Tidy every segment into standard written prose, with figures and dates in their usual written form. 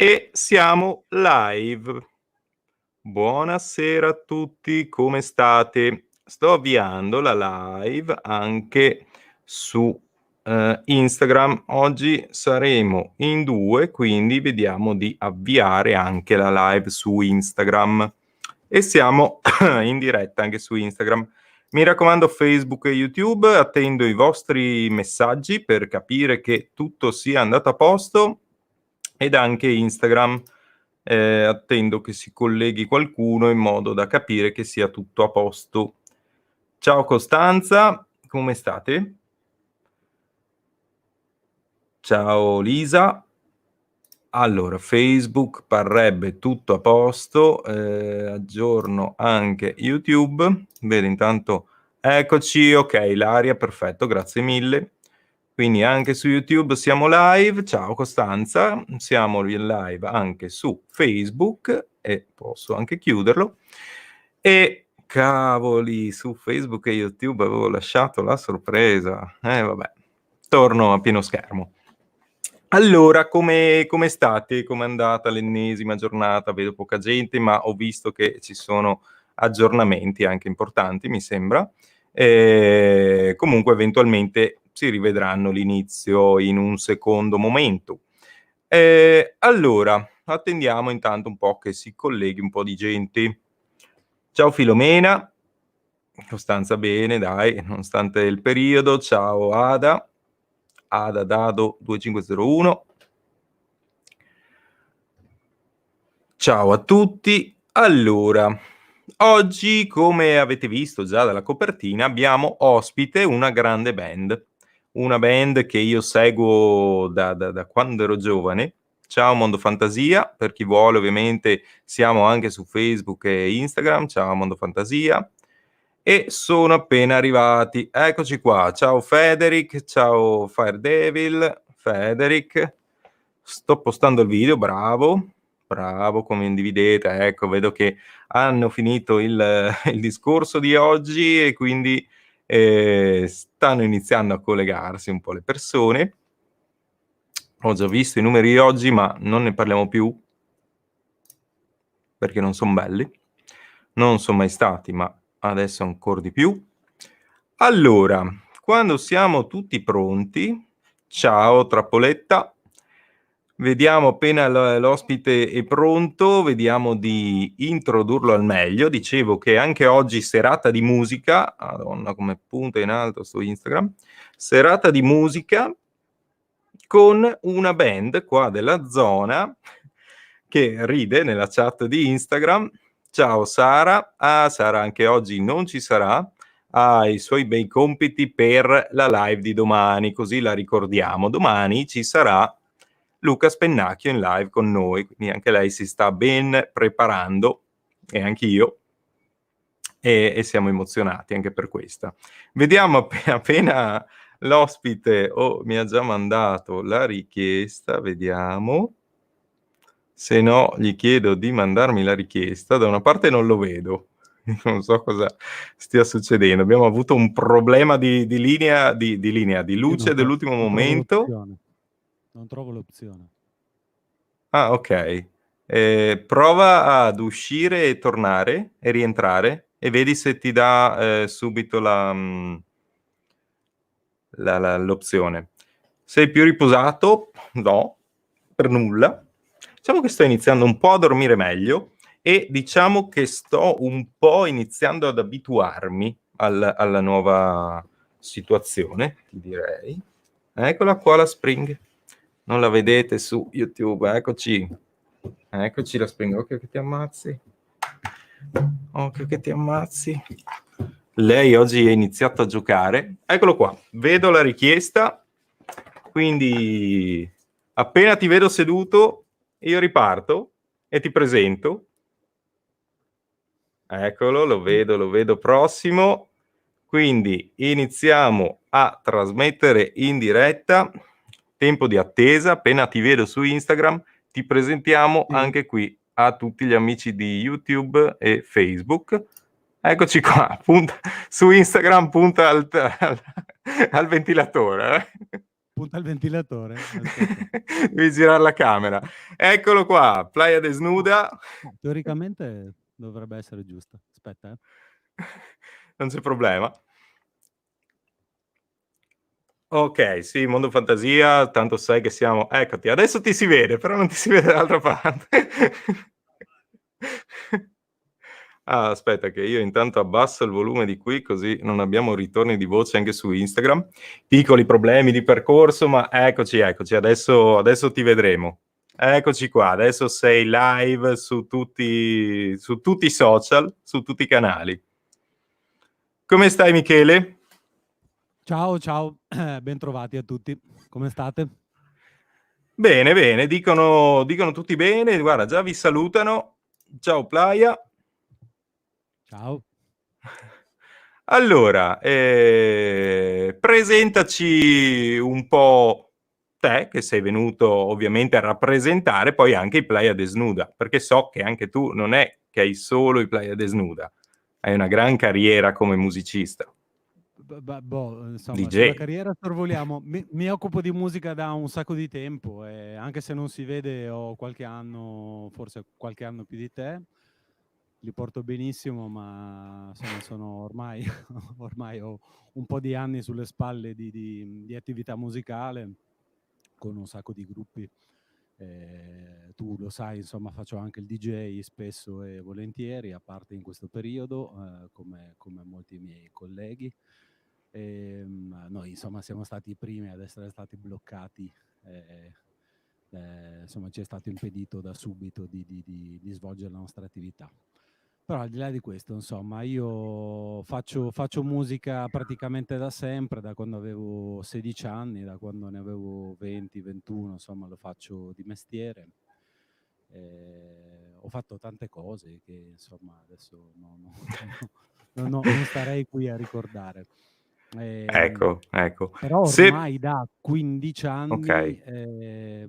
E siamo live. Buonasera a tutti, come state? Sto avviando la live anche su Instagram. Oggi saremo in 2, quindi vediamo di avviare anche la live su Instagram. E siamo in diretta anche su Instagram. Mi raccomando, Facebook e YouTube, attendo i vostri messaggi per capire che tutto sia andato a posto, ed anche Instagram, attendo che si colleghi qualcuno in modo da capire che sia tutto a posto. Ciao Costanza, come state? Ciao Lisa. Allora, Facebook parrebbe tutto a posto, aggiorno anche YouTube, vedo intanto, eccoci, ok, l'aria, perfetto, grazie mille. Quindi anche su YouTube siamo live, ciao Costanza, siamo in live anche su Facebook e posso anche chiuderlo. E cavoli, su Facebook e YouTube avevo lasciato la sorpresa, vabbè, torno a pieno schermo. Allora, come state? Com'è andata l'ennesima giornata? Vedo poca gente, ma ho visto che ci sono aggiornamenti anche importanti, mi sembra. Comunque eventualmente si rivedranno l'inizio in un secondo momento. Allora, attendiamo intanto un po' che si colleghi un po' di gente. Ciao Filomena. Costanza bene, dai, nonostante il periodo. Ciao Ada. Ada Dado 2501. Ciao a tutti. Allora, oggi, come avete visto già dalla copertina, abbiamo ospite una grande band. Una band che io seguo da quando ero giovane. Ciao Mondo Fantasia, per chi vuole ovviamente siamo anche su Facebook e Instagram. Ciao Mondo Fantasia. E sono appena arrivati. Eccoci qua. Ciao Federic, ciao Fire Devil, Federic. Sto postando il video, bravo, come individete. Ecco, vedo che hanno finito il discorso di oggi e quindi stanno iniziando a collegarsi un po' le persone. Ho già visto i numeri di oggi, ma non ne parliamo più perché non sono belli. Non sono mai stati, ma adesso ancora di più. Allora, quando siamo tutti pronti, ciao Trappoletta, vediamo appena l'ospite è pronto, vediamo di introdurlo al meglio. Dicevo che anche oggi serata di musica, madonna come punta in alto su Instagram, serata di musica con una band qua della zona che ride nella chat di Instagram. Ciao Sara. Sara anche oggi non ci sarà, ha i suoi bei compiti per la live di domani, così la ricordiamo. Domani ci sarà Luca Spennacchio in live con noi, quindi anche lei si sta ben preparando, e anch'io, e siamo emozionati anche per questa. Vediamo appena l'ospite mi ha già mandato la richiesta, vediamo. Se no gli chiedo di mandarmi la richiesta. Da una parte non lo vedo, non so cosa stia succedendo. Abbiamo avuto un problema di linea, di luce dell'ultimo momento. Non trovo l'opzione. Ah, ok. Prova ad uscire e tornare e rientrare e vedi se ti dà subito l'opzione. Sei più riposato? No, per nulla. Diciamo che sto iniziando un po' a dormire meglio e diciamo che sto un po' iniziando ad abituarmi alla nuova situazione, direi. Eccola qua la Spring. Non la vedete su YouTube, eccoci. Eccoci la Spring, occhio che ti ammazzi. Occhio che ti ammazzi. Lei oggi ha iniziato a giocare. Eccolo qua, vedo la richiesta, quindi appena ti vedo seduto io riparto e ti presento. Eccolo, lo vedo prossimo. Quindi iniziamo a trasmettere in diretta. Tempo di attesa, appena ti vedo su Instagram ti presentiamo anche qui a tutti gli amici di YouTube e Facebook. Eccoci qua, punta, su Instagram punta al ventilatore. punta il ventilatore? Aspetta. Devi girare la camera. Eccolo qua, Playa Desnuda. Teoricamente dovrebbe essere giusta. Aspetta, Non c'è problema. Ok, sì, mondo fantasia, tanto sai che siamo... Eccoti, adesso ti si vede, però non ti si vede dall'altra parte. Ah, aspetta che io intanto abbasso il volume di qui, così non abbiamo ritorni di voce anche su Instagram. Piccoli problemi di percorso, ma eccoci, adesso ti vedremo. Eccoci qua, adesso sei live su tutti i social, su tutti i canali. Come stai, Michele? ciao, ciao, bentrovati a tutti. Come state? Bene, bene, dicono tutti bene, guarda, già vi salutano. Ciao Playa. Ciao. Allora, presentaci un po' te, che sei venuto ovviamente a rappresentare poi anche i Playa Desnuda, perché so che anche tu non è che hai solo i Playa Desnuda, hai una gran carriera come musicista, Insomma, sulla DJ. carriera sorvoliamo. Mi occupo di musica da un sacco di tempo e anche se non si vede ho qualche anno, forse qualche anno più di te, li porto benissimo, ma insomma sono ormai, ormai ho un po' di anni sulle spalle di attività musicale con un sacco di gruppi. Tu lo sai, insomma, faccio anche il DJ spesso e volentieri, a parte in questo periodo, come molti miei colleghi. Noi, insomma, siamo stati i primi ad essere stati bloccati. Insomma, ci è stato impedito da subito di svolgere la nostra attività. Però al di là di questo, insomma, io faccio musica praticamente da sempre, da quando avevo 16 anni, da quando ne avevo 20, 21, insomma, lo faccio di mestiere. Ho fatto tante cose che, insomma, adesso non starei qui a ricordare. Ecco, ecco. Però Se... ormai da 15 Ok, anni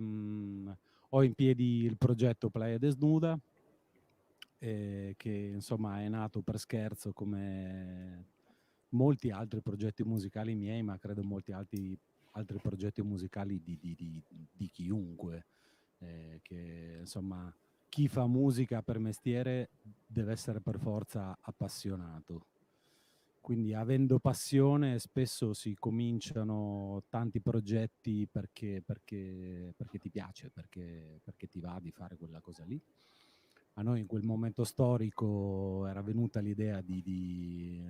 ho in piedi il progetto Playa Desnuda, che insomma è nato per scherzo come molti altri progetti musicali miei, ma credo molti altri progetti musicali di chiunque, che insomma chi fa musica per mestiere deve essere per forza appassionato. Quindi avendo passione spesso si cominciano tanti progetti perché ti piace, perché ti va di fare quella cosa lì. A noi in quel momento storico era venuta l'idea di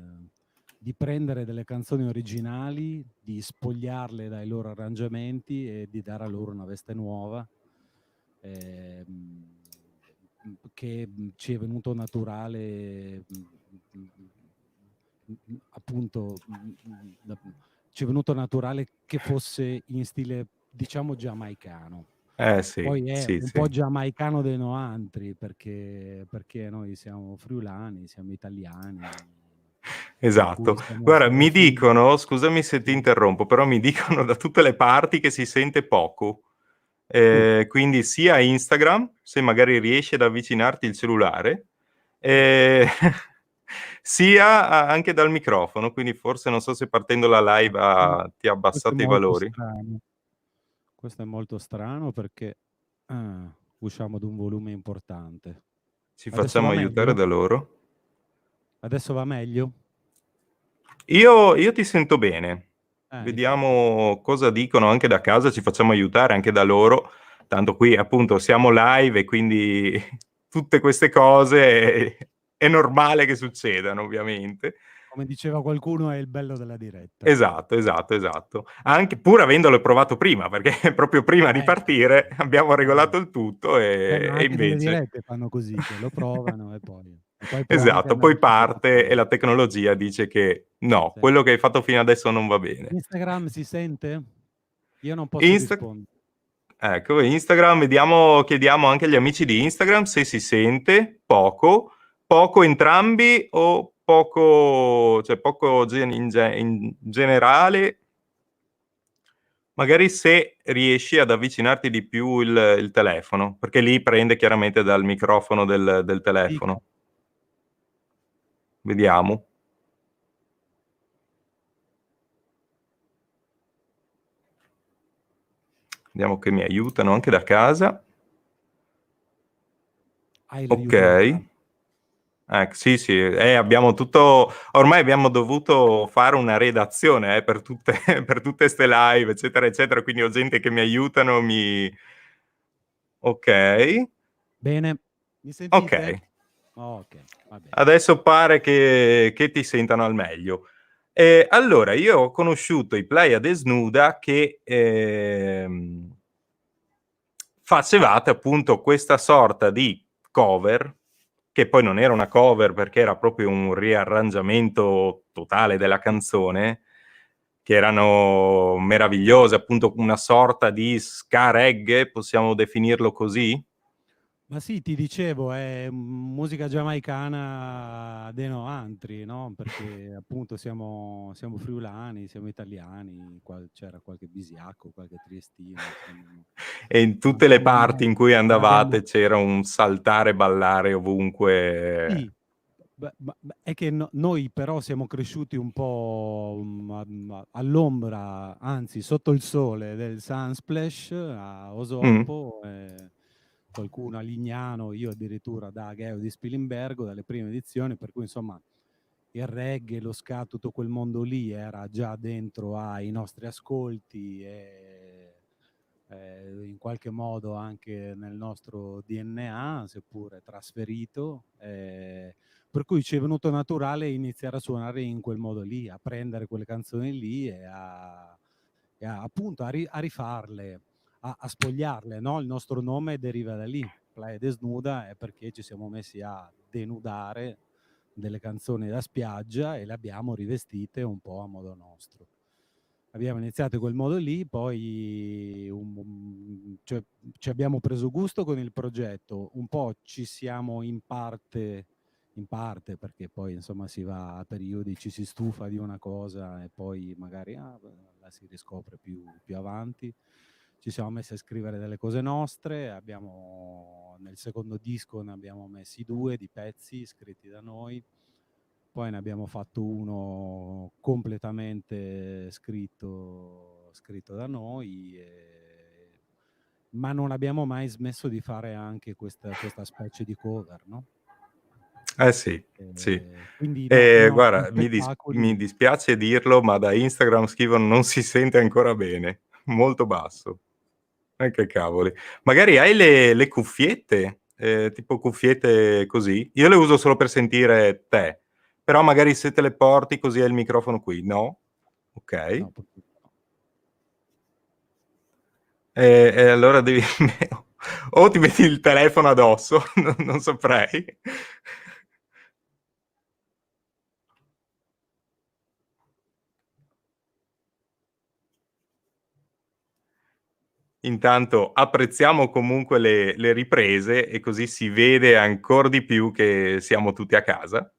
prendere delle canzoni originali, di spogliarle dai loro arrangiamenti e di dare a loro una veste nuova, ehm, che ci è venuto naturale, appunto, ci è venuto naturale che fosse in stile, diciamo, giamaicano. sì, Poi è sì, un sì. po' giamaicano dei noantri, perché noi siamo friulani, siamo italiani, per cui Esatto. Guarda, siamo mi figli. dicono, scusami se ti Sì. interrompo, però mi dicono da tutte le parti che si sente poco. Uh, Quindi sia Instagram, se magari riesci ad avvicinarti il cellulare, eh, sia anche dal microfono, quindi forse non so se partendo la live ti ha Questo è abbassato i molto valori. strano. Questo è molto strano perché usciamo ad un volume importante. Ci Adesso facciamo va aiutare meglio? da loro. Adesso va meglio? Io ti sento bene. Infatti. Vediamo cosa dicono anche da casa, ci facciamo aiutare anche da loro. Tanto qui appunto siamo live e quindi tutte queste cose è normale che succedano, ovviamente. Come diceva qualcuno, è il bello della diretta. Esatto, esatto, esatto. Anche pur avendolo provato prima, perché proprio prima di Certo. partire abbiamo regolato il tutto Ma e anche nelle invece... dirette fanno così, che lo provano e poi può anche Esatto, poi andare tutto parte e d'accordo. la tecnologia dice che no, Sì. quello che hai fatto fino adesso non va bene. Instagram si sente? Io non posso Insta- rispondere. ecco, Instagram, vediamo, chiediamo anche agli amici di Instagram se si sente poco, poco entrambi o poco, cioè poco in generale. Magari se riesci ad avvicinarti di più il telefono, perché lì prende chiaramente dal microfono del Dica. telefono. Vediamo. Vediamo che mi aiutano anche da casa. Hai Ok. l'aiuto da casa. Sì, sì, abbiamo tutto, ormai abbiamo dovuto fare una redazione per tutte, per tutte ste live, eccetera, eccetera, quindi ho gente che mi aiutano, Ok, Bene, mi ok. sentite? Ok, va bene. Adesso pare che ti sentano al meglio. Allora, io ho conosciuto i Playa Desnuda che facevate appunto questa sorta di cover, che poi non era una cover perché era proprio un riarrangiamento totale della canzone, che erano meravigliose, appunto una sorta di ska reggae, possiamo definirlo così? Ma sì, ti dicevo, è musica giamaicana de noantri, no? Perché appunto siamo friulani, siamo italiani, c'era qualche bisiacco, qualche triestino, E in ma tutte le non parti in cui abbiamo. andavate c'era un saltare, ballare ovunque. Sì, è che noi però siamo cresciuti un po' all'ombra, anzi sotto il sole del Sunsplash a Mm. Osopo, qualcuno a Lignano, io addirittura da Ageo di Spilimbergo, dalle prime edizioni, per cui insomma il reggae, lo ska, tutto quel mondo lì era già dentro ai nostri ascolti e in qualche modo anche nel nostro DNA, seppure trasferito, per cui ci è venuto naturale iniziare a suonare in quel modo lì, a prendere quelle canzoni lì appunto a rifarle, a spogliarle, no? Il nostro nome deriva da lì, Playa Desnuda, è perché ci siamo messi a denudare delle canzoni da spiaggia e le abbiamo rivestite un po' a modo nostro. Abbiamo iniziato in quel modo lì, poi cioè, ci abbiamo preso gusto con il progetto, un po' ci siamo in parte perché poi insomma si va a periodi, ci si stufa di una cosa e poi magari la si riscopre più avanti. Ci siamo messi a scrivere delle cose nostre, nel secondo disco ne abbiamo messi 2 di pezzi scritti da noi, poi ne abbiamo fatto uno completamente scritto da noi, ma non abbiamo mai smesso di fare anche questa specie di cover, no? Eh sì, sì. Quindi no, i nostri Guarda, mi spettacoli. dispiace dirlo, ma da Instagram scrivono non si sente ancora bene, molto basso. Che cavoli. Magari hai le cuffiette, tipo cuffiette così? Io le uso solo per sentire te, però magari se te le porti così hai il microfono qui, no? Ok. No, purtroppo no. E allora devi o ti metti il telefono addosso, non saprei. Intanto apprezziamo comunque le riprese e così si vede ancora di più che siamo tutti a casa.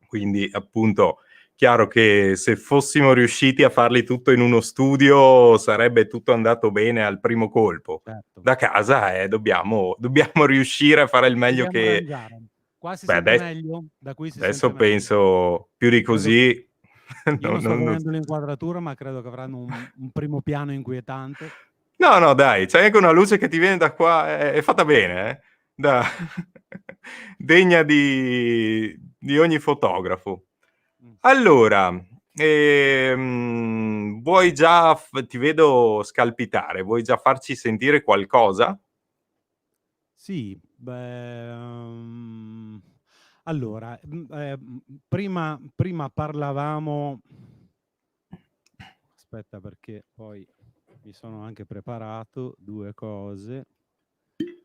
Quindi appunto chiaro che se fossimo riusciti a farli tutto in uno studio sarebbe tutto andato bene al primo colpo. Certo. Da casa dobbiamo riuscire a fare il meglio Dobbiamo che. arrangiare. Qua si Beh, sente meglio? Da qui si sente adesso meglio? penso più di Credo che così. io non sto vedendo l'inquadratura, ma credo che avranno un primo piano inquietante. No, no, dai, c'è anche una luce che ti viene da qua, è fatta bene, eh? Da... degna di ogni fotografo. Mh. Allora, vuoi già, ti vedo scalpitare, vuoi già farci sentire qualcosa? Sì, beh, allora, prima parlavamo, aspetta perché poi mi sono anche preparato 2 cose.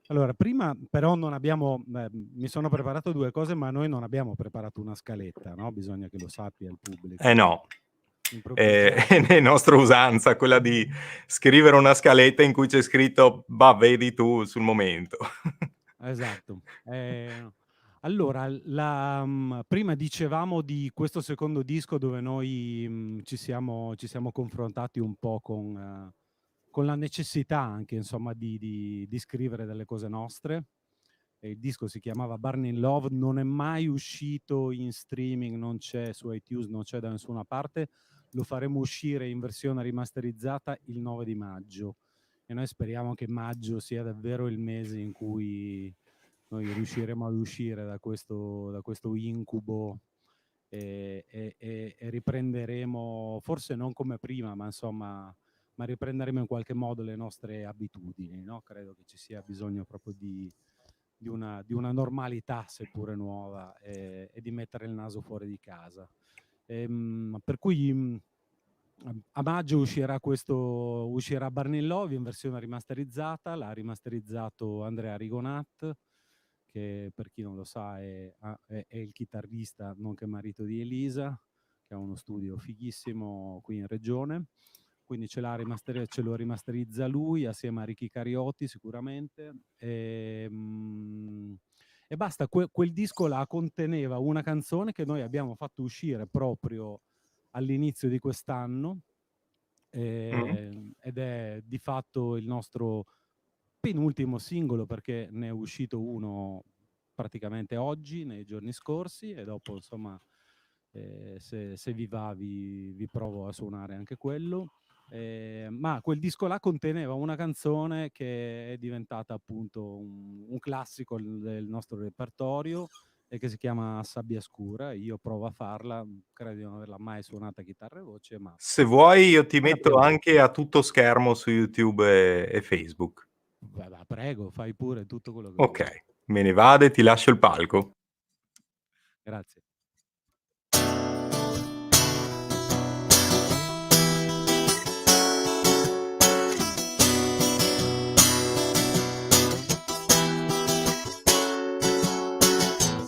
Allora, prima però non abbiamo mi sono preparato 2 cose, ma noi non abbiamo preparato una scaletta, no, bisogna che lo sappia il Eh pubblico. no, Improvvisiamo. è nostra usanza quella di scrivere una scaletta in cui c'è scritto, bah, vedi tu sul momento. Esatto. Allora, prima dicevamo di questo secondo disco dove noi, ci siamo confrontati un po' con la necessità anche, insomma, di scrivere delle cose nostre. E il disco si chiamava Burning Love, non è mai uscito in streaming, non c'è su iTunes, non c'è da nessuna parte. Lo faremo uscire in versione rimasterizzata il 9 di maggio. e noi speriamo che maggio sia davvero il mese in cui noi riusciremo ad uscire da questo incubo e riprenderemo, forse non come prima, ma insomma, ma riprenderemo in qualche modo le nostre abitudini, no? Credo che ci sia bisogno proprio di una normalità, seppure nuova, e di mettere il naso fuori di casa. Per cui a maggio uscirà Burning Love in versione rimasterizzata, l'ha rimasterizzato Andrea Rigonat, che per chi non lo sa è il chitarrista nonché marito di Elisa, che ha uno studio fighissimo qui in regione. Quindi ce lo rimasterizza lui assieme a Ricky Cariotti sicuramente. E basta, quel disco là conteneva una canzone che noi abbiamo fatto uscire proprio all'inizio di quest'anno, ed è di fatto il nostro penultimo singolo, perché ne è uscito uno praticamente oggi, nei giorni scorsi, e dopo insomma se vi va vi provo a suonare anche quello. Ma quel disco là conteneva una canzone che è diventata appunto un classico del nostro repertorio e che si chiama Sabbia Scura. Io provo a farla, credo di non averla mai suonata a chitarra e voce, ma Se vuoi io ti la metto proviamo. anche a tutto schermo su YouTube e Facebook. Prego, fai pure tutto quello che vuoi. Ok, me ne vado e ti lascio il palco. Grazie.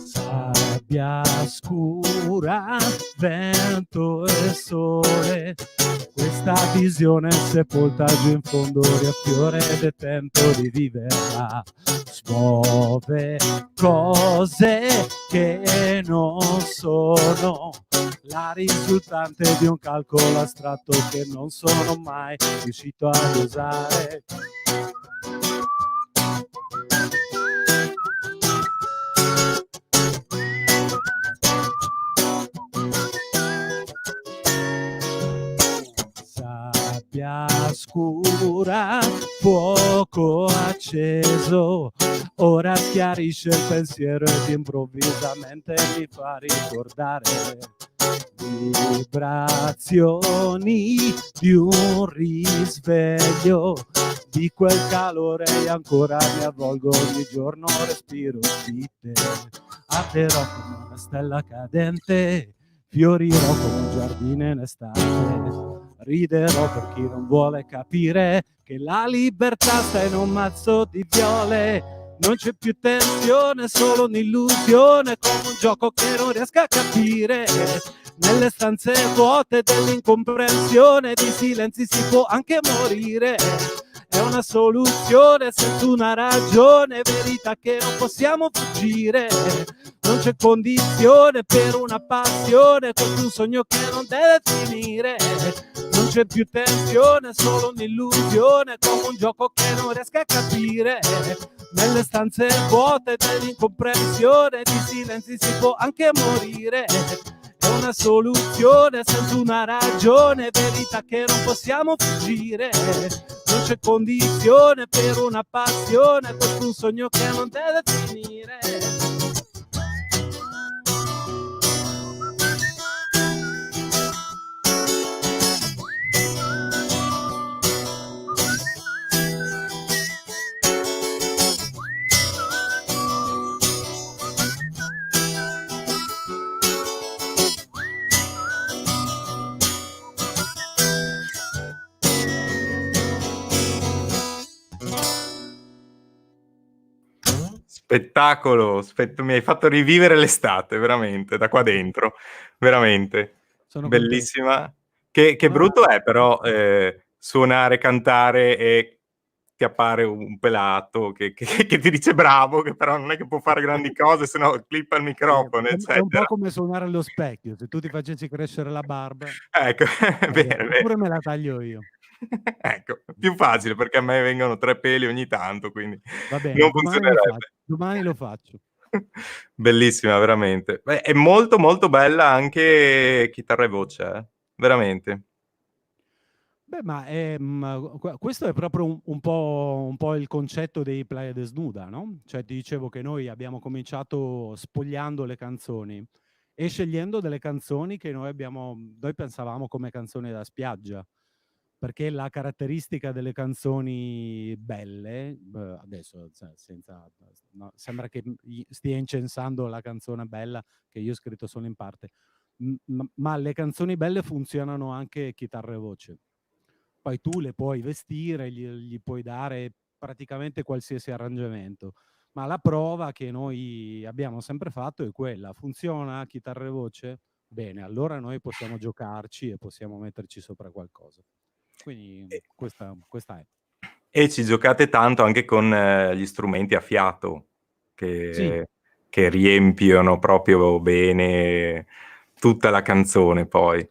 Sabbia scura, vento e sole, questa visione sepolta giù in fondo riaffiora ed è tempo di viverla. Smuove cose che non sono la risultante di un calcolo astratto che non sono mai riuscito ad usare. Sabbia scura, fuoco acceso, ora schiarisce il pensiero ed improvvisamente mi fa ricordare vibrazioni di un risveglio, di quel calore e ancora mi avvolgo ogni giorno, respiro di te, arderò come una stella cadente, fiorirò come un giardino in estate. Riderò per chi non vuole capire che la libertà sta in un mazzo di viole. Non c'è più tensione, solo un'illusione, come un gioco che non riesco a capire. Nelle stanze vuote dell'incomprensione, di silenzi si può anche morire. È una soluzione senza una ragione, verità che non possiamo fuggire. Non c'è condizione per una passione, con un sogno che non deve finire. Non c'è più tensione, solo un'illusione, come un gioco che non riesco a capire. Nelle stanze vuote dell'incomprensione, di silenzi si può anche morire. È una soluzione senza una ragione, verità che non possiamo fuggire. Non c'è condizione per una passione, questo un sogno che non deve finire. Spettacolo, mi hai fatto rivivere l'estate, veramente, da qua dentro, veramente. Sono Bellissima. Che brutto è però suonare, cantare e ti appare un pelato che ti dice bravo, che però non è che può fare grandi cose, se no clippa il microfono, È un po' eccetera. come suonare allo specchio, se tu ti facessi crescere la barba, Ecco, è vero, è vero. oppure me la taglio io. Ecco, più facile perché a me vengono 3 peli ogni tanto, quindi Va bene, non funzionerebbe. domani lo faccio. Bellissima, veramente. Beh, è molto molto bella anche chitarra e voce, veramente. Beh, ma questo è proprio un po' il concetto dei Playa Desnuda, no? Cioè ti dicevo che noi abbiamo cominciato spogliando le canzoni e scegliendo delle canzoni che noi pensavamo come canzoni da spiaggia, perché la caratteristica delle canzoni belle, adesso senza, no, sembra che stia incensando la canzone bella che io ho scritto solo in parte, ma le canzoni belle funzionano anche chitarra e voce. Poi tu le puoi vestire, gli puoi dare praticamente qualsiasi arrangiamento, ma la prova che noi abbiamo sempre fatto è quella: funziona chitarra e voce? Bene, allora noi possiamo giocarci e possiamo metterci sopra qualcosa. Quindi E, questa è. e ci giocate tanto anche con gli strumenti a fiato Sì, che riempiono proprio bene tutta la canzone poi.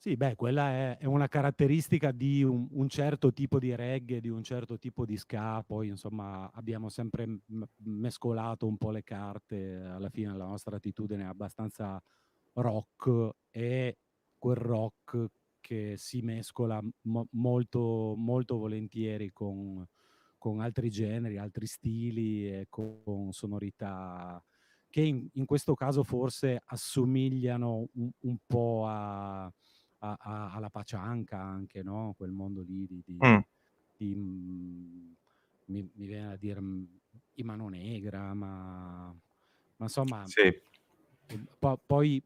sì, beh, quella è una caratteristica di un certo tipo di reggae, di un certo tipo di ska, poi insomma abbiamo sempre mescolato un po' le carte, alla fine la nostra attitudine è abbastanza rock, e quel rock che si mescola molto, molto volentieri con altri generi, altri stili e con sonorità che in questo caso forse assomigliano un po' alla Pachanka anche, no? Quel mondo lì Mm, mi viene a dire i Mano Negra, ma insomma, sì, poi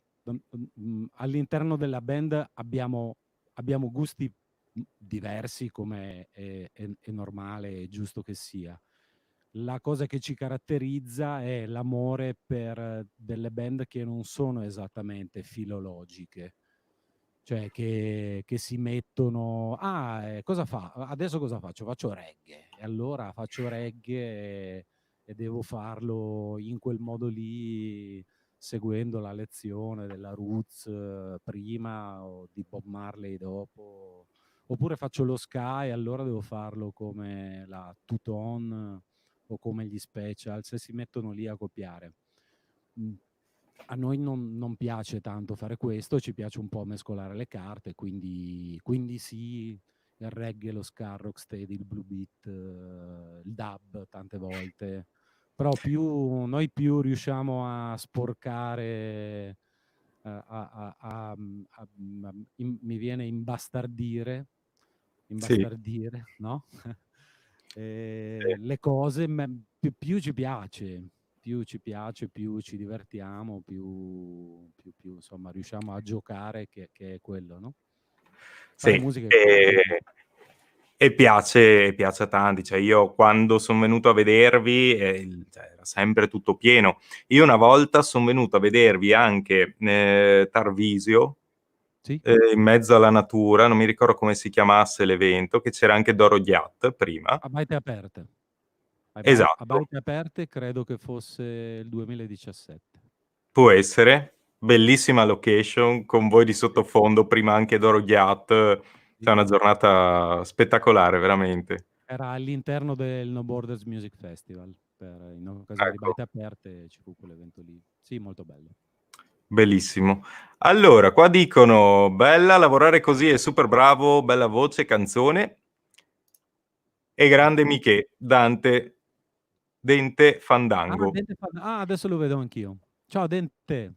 all'interno della band abbiamo gusti diversi, come è normale e giusto che sia. La cosa che ci caratterizza è l'amore per delle band che non sono esattamente filologiche, cioè che si mettono, cosa fa? Adesso cosa faccio? Faccio reggae. E allora faccio reggae e devo farlo in quel modo lì, seguendo la lezione della Roots prima o di Bob Marley dopo. Oppure faccio lo ska e allora devo farlo come la Two-Tone o come gli Specials, e si mettono lì a copiare. A noi non piace tanto fare questo, ci piace un po' mescolare le carte, quindi sì, il reggae, lo ska, rocksteady, il blue beat, il dub tante volte, però noi più riusciamo a sporcare, mi viene sì, imbastardire, no? sì. Le cose, più ci piace, più ci divertiamo, più insomma riusciamo a giocare, che è quello, no? Fare Sì, musica è quello. e piace a tanti. Cioè, io quando sono venuto a vedervi, cioè, era sempre tutto pieno. Io una volta sono venuto a vedervi anche Tarvisio, Sì? in mezzo alla natura, non mi ricordo come si chiamasse l'evento, che c'era anche Doro Ghiat prima. A baite aperte. A Esatto, baite aperte credo che fosse il 2017. può essere. Bellissima location, con voi di Sì, sottofondo, prima anche Doro Ghiat. C'è sì. una giornata spettacolare, veramente. Era all'interno del No Borders Music Festival, in occasione di Ecco. baite aperte ci fu quell'evento lì. Sì, molto bello. Bellissimo. Allora, qua dicono, bella, lavorare così è super bravo, bella voce, canzone, e grande Grazie. Michè, Dente Fandango. Adesso lo vedo anch'io. Ciao Dente.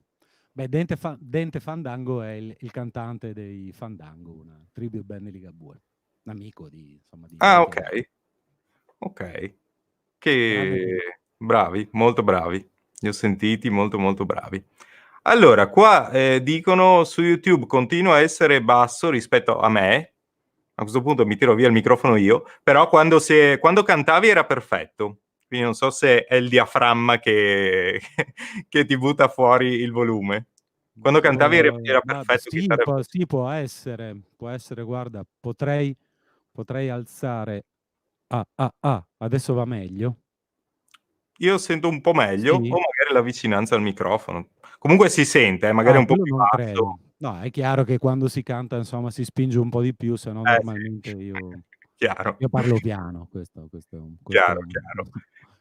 Beh, Dente Fandango è il cantante dei Fandango, una tribute band di Ligabue. Un amico insomma, di Ah, tanti ok, anni. ok. Grande Dente. Che bravi, molto bravi. Li ho sentiti molto molto bravi. Allora, qua dicono su YouTube continua a essere basso rispetto a me. A questo punto mi tiro via il microfono io, però quando cantavi era perfetto. Quindi non so se è il diaframma che ti butta fuori il volume. Quando cantavi era perfetto, Sì, chitarra e voce. sì, può essere, guarda, potrei alzare. Adesso va meglio? Io sento un po' meglio, o Sì? magari la vicinanza al microfono. Comunque si sente, magari un po' Quello più non credo. basso. No, è chiaro che quando si canta, insomma, si spinge un po' di più, se no normalmente Sì, io chiaro. io parlo piano, questo è un Chiaro, chiaro.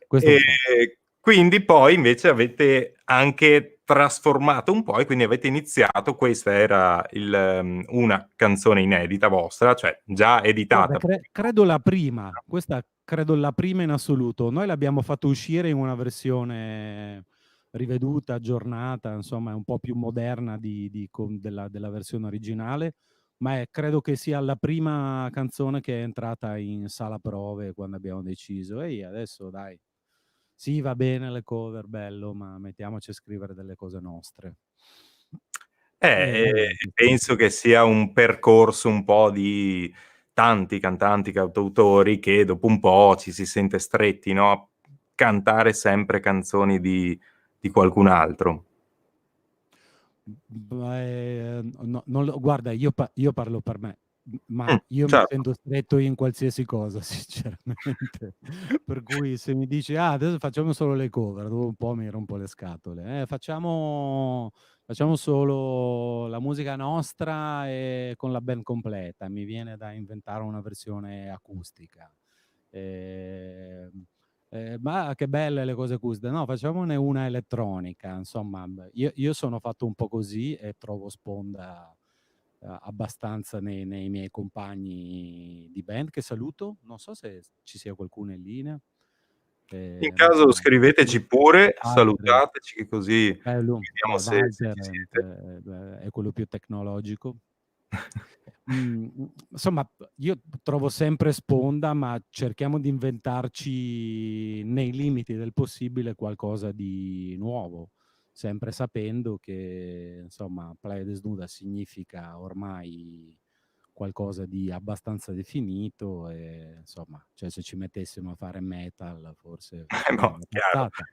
questo è un fatto. Quindi poi invece avete anche trasformato un po', e quindi avete iniziato, questa era una canzone inedita vostra, cioè già Guarda, editata. credo la prima, questa credo la prima in assoluto. Noi l'abbiamo fatto uscire in una versione riveduta, aggiornata, insomma, è un po' più moderna della versione originale, ma credo che sia la prima canzone che è entrata in sala prove quando abbiamo deciso. Ehi, adesso dai, sì, va bene le cover, bello, ma mettiamoci a scrivere delle cose nostre. E niente. Penso che sia un percorso un po' di tanti cantanti, cantautori, che dopo un po' ci si sente stretti, no? A cantare sempre canzoni di qualcun altro. Guarda, io parlo per me, ma io mi Certo. sento stretto in qualsiasi cosa, sinceramente. Per cui se mi dici, adesso facciamo solo le cover, dopo un po' mi rompo le scatole. Facciamo solo la musica nostra e con la band completa. Mi viene da inventare una versione acustica. Ma che belle le cose acustiche. No, facciamone una elettronica. Insomma, io sono fatto un po' così e trovo sponda abbastanza nei miei compagni di band, che saluto. Non so se ci sia qualcuno in linea. In caso Ma scriveteci pure, Walter, salutateci, che così vediamo se Walter ci siete. è quello più tecnologico. Insomma, io trovo sempre sponda, ma cerchiamo di inventarci nei limiti del possibile qualcosa di nuovo, sempre sapendo che, insomma, Playa Desnuda significa ormai qualcosa di abbastanza definito e, insomma, cioè se ci mettessimo a fare metal forse faremmo No, una chiaro. cazzata.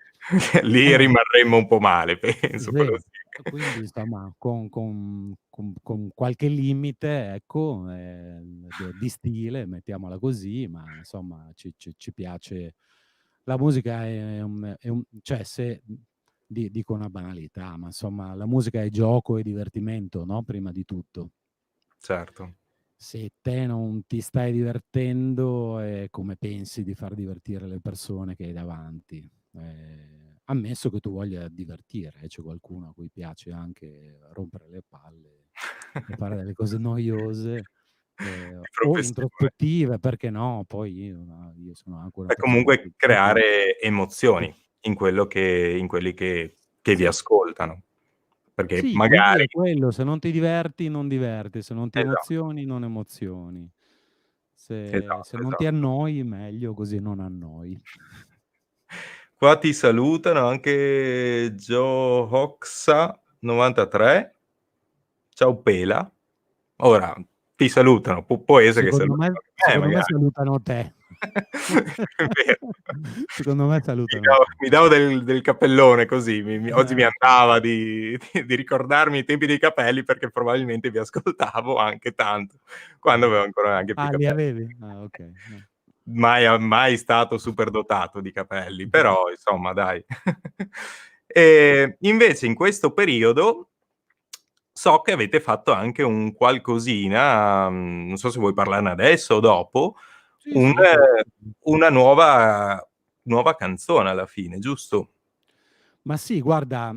Lì rimarremmo un po' male, penso, quello Sì, sì. quindi insomma con qualche limite, ecco, di stile, mettiamola così, ma insomma ci piace. La musica cioè se dico una banalità, ma insomma la musica è gioco e divertimento, no? Prima di tutto. Certo. Se te non ti stai divertendo, come pensi di far divertire le persone che hai davanti? Ammesso che tu voglia divertire, c'è qualcuno a cui piace anche rompere le palle e fare delle cose noiose, Di o professione. introspettive, perché no? Poi io sono anche una E persona molto comunque introspettiva. creare emozioni in quelli che vi Sì. ascoltano. Perché Sì, voglio magari dire quello, se non ti diverti, non diverti, se non ti esatto, emozioni, non emozioni. Se esatto, non ti esatto. annoi, meglio così non annoi. Qua ti salutano anche Joe Hoxa 93. Ciao Pela. Ora ti salutano, può essere che salutino anche me Secondo me magari. salutano te. È vero. Secondo me salutano te. Mi davo del cappellone così, oggi mi Okay. andava di ricordarmi i tempi dei capelli, perché probabilmente vi ascoltavo anche tanto, quando avevo ancora anche più Li capelli. avevi? Ah, okay. Mai stato superdotato di capelli, Mh-mh. però insomma dai. Invece in questo periodo so che avete fatto anche un qualcosina, non so se vuoi parlarne adesso o dopo, Sì, un sì, volentieri. una nuova canzone alla fine, giusto? Ma sì, guarda,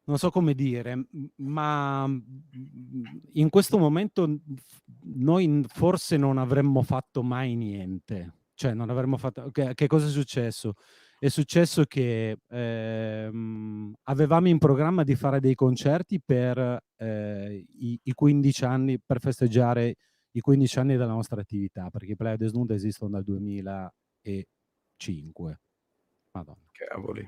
non so come dire, ma, in questo momento forse non avremmo fatto mai niente. Cioè non avremmo fatto che cosa è successo? È successo che, avevamo in programma di fare dei concerti per, i 15 anni, per festeggiare i 15 anni della nostra attività, perché i Playa Desnuda esistono dal 2005. Madonna. Cavoli.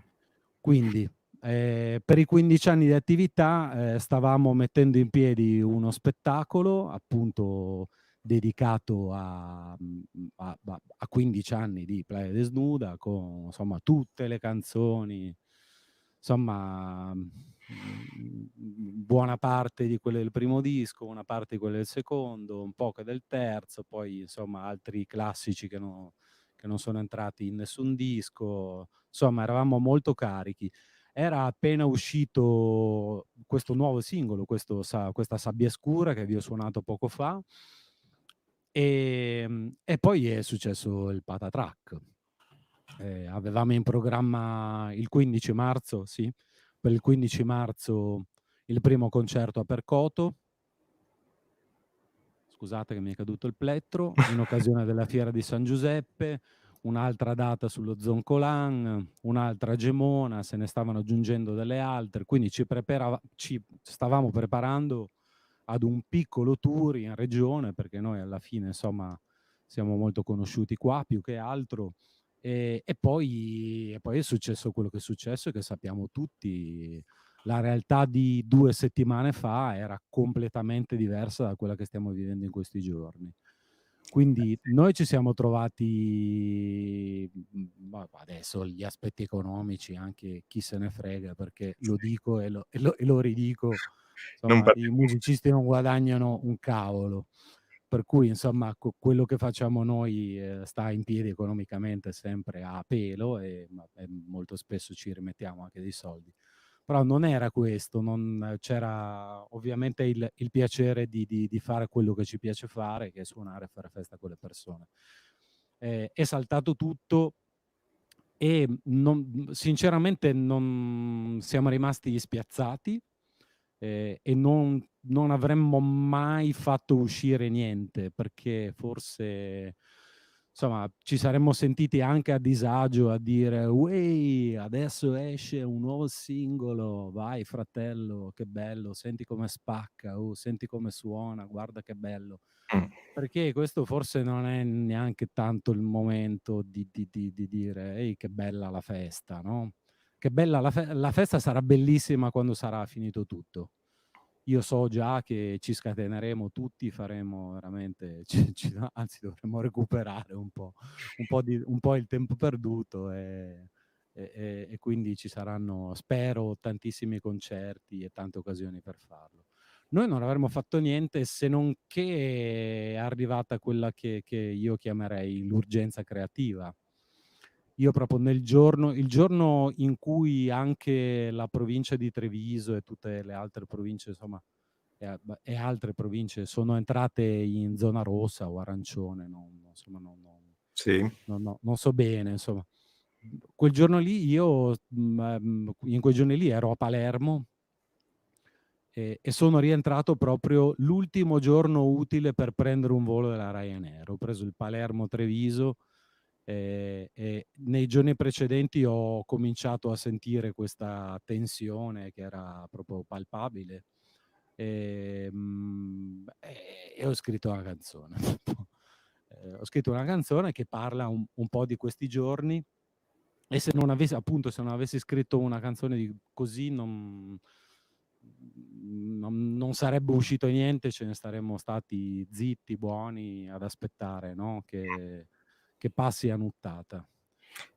Quindi, per i 15 anni di attività, stavamo mettendo in piedi uno spettacolo, appunto dedicato a 15 anni di Playa Desnuda, con insomma tutte le canzoni, insomma, buona parte di quelle del primo disco, una parte di quelle del secondo, un po' che del terzo, poi insomma altri classici che non sono entrati in nessun disco. Insomma, eravamo molto carichi. Era appena uscito questo nuovo singolo, questa Sabbia Scura che vi ho suonato poco fa, e poi è successo il patatrack. Avevamo in programma il 15 marzo, sì, per il 15 marzo il primo concerto a Percoto. Scusate che mi è caduto il plettro, in occasione della Fiera di San Giuseppe, un'altra data sullo Zoncolan, un'altra a Gemona, se ne stavano aggiungendo delle altre, quindi ci stavamo preparando ad un piccolo tour in regione, perché noi alla fine, insomma, siamo molto conosciuti qua più che altro. E poi è successo quello che è successo e che sappiamo tutti. La realtà di 2 settimane fa era completamente diversa da quella che stiamo vivendo in questi giorni. Quindi noi ci siamo trovati, adesso gli aspetti economici, anche chi se ne frega, perché lo dico e lo ridico, Non insomma, i parliamo. musicisti non guadagnano un cavolo. Per cui, insomma, quello che facciamo noi sta in piedi economicamente sempre a pelo e molto spesso ci rimettiamo anche dei soldi. Però non era questo, c'era ovviamente il piacere di fare quello che ci piace fare, che è suonare e fare festa con le persone. È saltato tutto e sinceramente non siamo rimasti spiazzati, e non avremmo mai fatto uscire niente, perché forse, insomma, ci saremmo sentiti anche a disagio a dire: "Uei, adesso esce un nuovo singolo, vai fratello, che bello, senti come spacca, oh, senti come suona, guarda che bello". Mh. Perché questo forse non è neanche tanto il momento di dire: "Ehi, che bella la festa", no, che bella la festa sarà bellissima quando sarà finito tutto. Io so già che ci scateneremo tutti, faremo veramente anzi dovremmo recuperare un po' il tempo perduto e quindi ci saranno, spero, tantissimi concerti e tante occasioni per farlo. Noi non avremmo fatto niente se non che è arrivata quella che io chiamerei l'urgenza creativa. Io proprio il giorno in cui anche la provincia di Treviso e tutte le altre province, insomma, e altre province sono entrate in zona rossa o arancione, insomma, Sì. non so bene, insomma. Quel giorno lì io, in quei giorni lì ero a Palermo e sono rientrato proprio l'ultimo giorno utile per prendere un volo della Ryanair. Ho preso il Palermo-Treviso e nei giorni precedenti ho cominciato a sentire questa tensione che era proprio palpabile. E ho scritto una canzone. Ho scritto una canzone che parla un po' di questi giorni e se non avessi scritto una canzone così non sarebbe uscito niente, ce ne saremmo stati zitti, buoni, ad aspettare, no? Che passi a nuttata.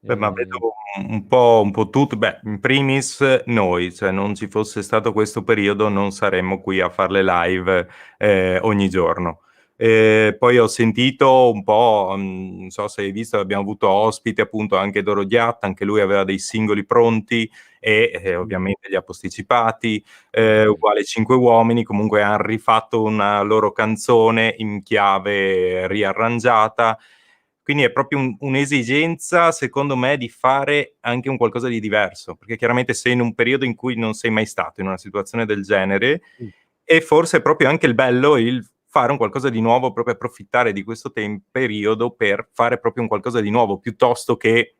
Beh, ma Eh, vedo un po' tutto. Beh, in primis noi, cioè non ci fosse stato questo periodo non saremmo qui a fare le live ogni giorno. Poi ho sentito un po', non so se hai visto, abbiamo avuto ospite appunto anche Doro Diatta, anche lui aveva dei singoli pronti e ovviamente li ha posticipati, ok. uguale Cinque Uomini, comunque hanno rifatto una loro canzone in chiave riarrangiata. Quindi è proprio un'esigenza, secondo me, di fare anche un qualcosa di diverso, perché chiaramente sei in un periodo in cui non sei mai stato in una situazione del genere Sì. e forse è proprio anche il bello il fare un qualcosa di nuovo, proprio approfittare di questo periodo per fare proprio un qualcosa di nuovo, piuttosto che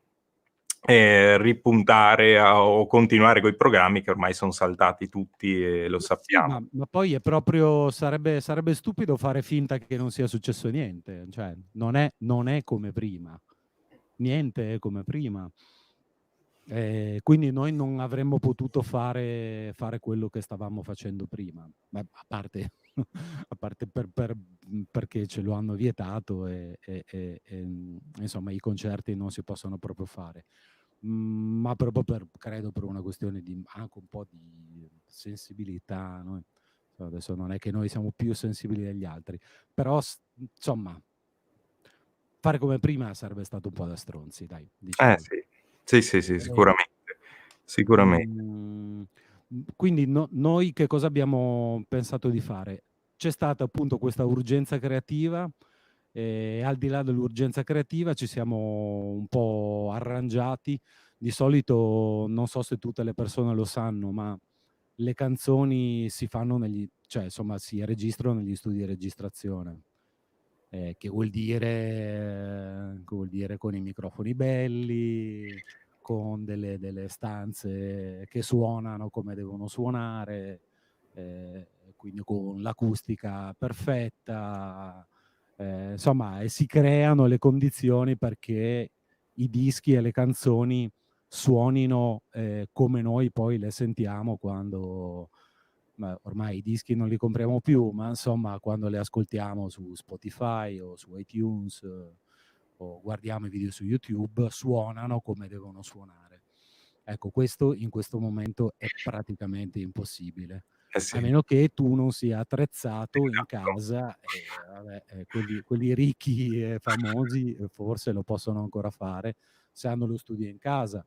ripuntare o continuare con i programmi che ormai sono saltati tutti e lo Ma sì, sappiamo. ma poi è proprio, sarebbe stupido fare finta che non sia successo niente, cioè non è come prima, niente è come prima. Quindi noi non avremmo potuto fare quello che stavamo facendo prima. Beh, a parte, a parte perché ce lo hanno vietato insomma i concerti non si possono proprio fare. Ma proprio credo per una questione di anche un po' di sensibilità, no? Adesso non è che noi siamo più sensibili degli altri, però insomma, fare come prima sarebbe stato un po' da stronzi, dai, diciamolo. Sì. Sì, sì, sì, Eh, sicuramente. Sicuramente. quindi noi che cosa abbiamo pensato di fare? C'è stata appunto questa urgenza creativa e al di là dell'urgenza creativa ci siamo un po' arrangiati. Di solito, non so se tutte le persone lo sanno, ma le canzoni si fanno cioè insomma si registrano negli studi di registrazione, che vuol dire con i microfoni belli, con delle stanze che suonano come devono suonare, quindi con l'acustica perfetta, insomma, e si creano le condizioni perché i dischi e le canzoni suonino come noi poi le sentiamo quando, ormai i dischi non li compriamo più, ma insomma quando le ascoltiamo su Spotify o su iTunes, o guardiamo i video su YouTube, suonano come devono suonare. Ecco, questo in questo momento è praticamente impossibile. Eh A sì, meno che tu non sia attrezzato in esatto. casa, e vabbè, quelli ricchi e famosi forse lo possono ancora fare se hanno lo studio in casa.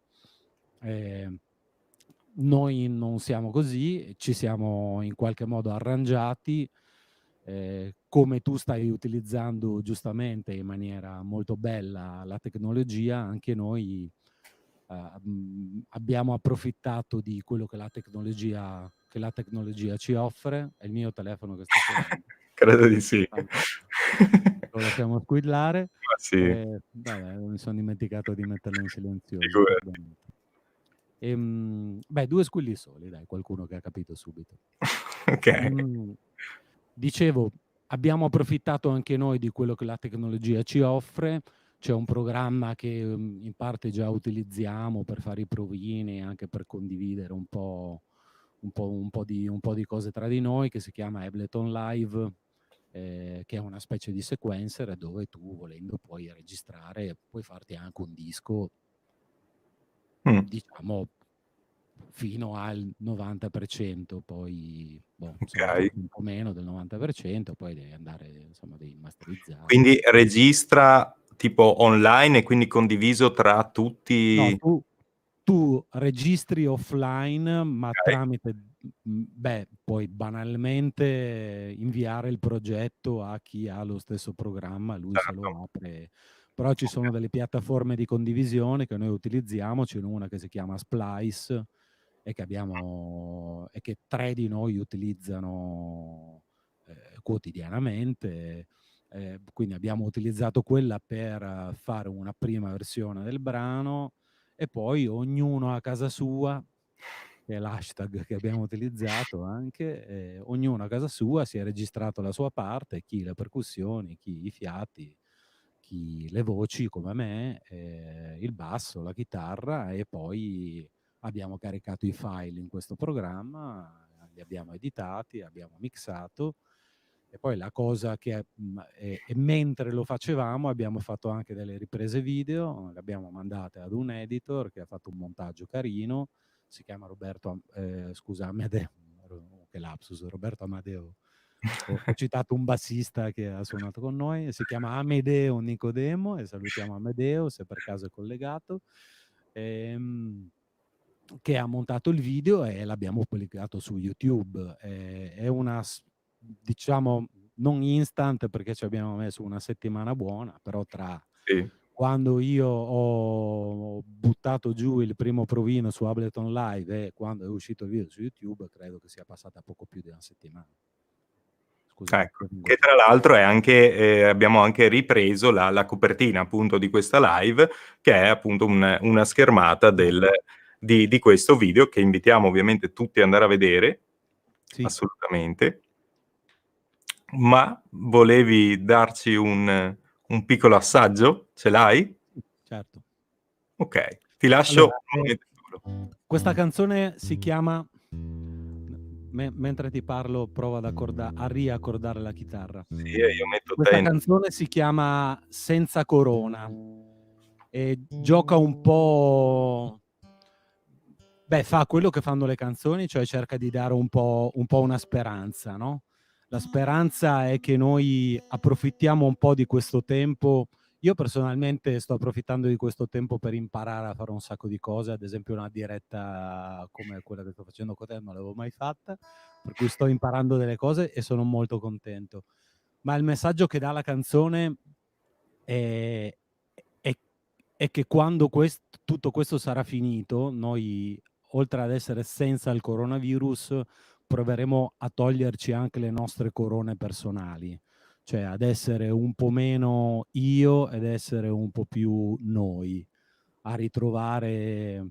Noi non siamo così, ci siamo in qualche modo arrangiati, come tu stai utilizzando giustamente in maniera molto bella la tecnologia, anche noi abbiamo approfittato di quello che la tecnologia ci offre. È il mio telefono che sta suonando. Credo di sì. Tanto lo lasciamo squillare. Ma sì, Vabbè, mi son dimenticato di metterlo in silenzioso, figurati. perdonate. Beh, 2 squilli soli dai, qualcuno che ha capito subito. Okay. Mhmm, Dicevo, abbiamo approfittato anche noi di quello che la tecnologia ci offre. C'è un programma che, in parte già utilizziamo per fare i provini, anche per condividere un po' di cose tra di noi, che si chiama Ableton Live, che è una specie di sequencer dove tu volendo puoi registrare, puoi farti anche un disco, Mh, diciamo fino al 90%, poi boh, insomma okay. forse un po' meno del 90%, poi devi andare, insomma devi masterizzare. Quindi registra tipo online e quindi condiviso tra No, tutti. tu registri offline, ma Okay, tramite beh, puoi banalmente inviare il progetto a chi ha lo stesso programma, lui se certo. lo apre. Però ci sono Okay. delle piattaforme di condivisione che noi utilizziamo, ce n'è una che si chiama Splice e che 3 di noi utilizzano, quotidianamente. Quindi abbiamo utilizzato quella per fare una prima versione del brano e poi ognuno a casa sua, che è l'hashtag che abbiamo utilizzato anche, ognuno a casa sua si è registrato la sua parte, chi le percussioni, chi i fiati, chi le voci come me, il basso, la chitarra, e poi abbiamo caricato i file in questo programma, li abbiamo editati, abbiamo mixato, e poi la cosa e mentre lo facevamo abbiamo fatto anche delle riprese video, le abbiamo mandate ad un editor che ha fatto un montaggio carino, si chiama scusa, Amedeo, che lapsus, Roberto Amadeo. Ho citato un bassista che ha suonato con noi, si chiama Amedeo Nicodemo, e salutiamo Amedeo se per caso è collegato, ehm, che ha montato il video e l'abbiamo pubblicato su YouTube. È diciamo, non instant perché ci abbiamo messo una settimana buona, però tra Sì. quando io ho buttato giù il primo provino su Ableton Live e quando è uscito il video su YouTube, credo che sia passata poco più di una settimana. Scusami, Ecco, prolungo che troppo. tra l'altro è anche abbiamo anche ripreso la copertina appunto di questa live, che è appunto una schermata Esatto. di questo video che invitiamo ovviamente tutti ad andare a vedere, Sì, assolutamente. Ma volevi darci un piccolo assaggio? Ce l'hai? sì, certo. Okay, ti lascio Allora, un momento solo. questa canzone si chiama mentre ti parlo provo a riaccordare la chitarra. Sì, e io metto te Questa in. canzone si chiama "Senza corona" e gioca un po', beh, fa quello che fanno le canzoni, cioè cerca di dare un po' una speranza, no, la speranza è che noi approfittiamo un po' di questo tempo. Io personalmente sto approfittando di questo tempo per imparare a fare un sacco di cose, ad esempio una diretta come quella che sto facendo con te non l'avevo mai fatta, per cui sto imparando delle cose e sono molto contento. Ma il messaggio che dà la canzone è è è che quando tutto questo sarà finito, noi, oltre ad essere senza il coronavirus, proveremo a toglierci anche le nostre corone personali, cioè ad essere un po' meno io ed essere un po' più noi, a ritrovare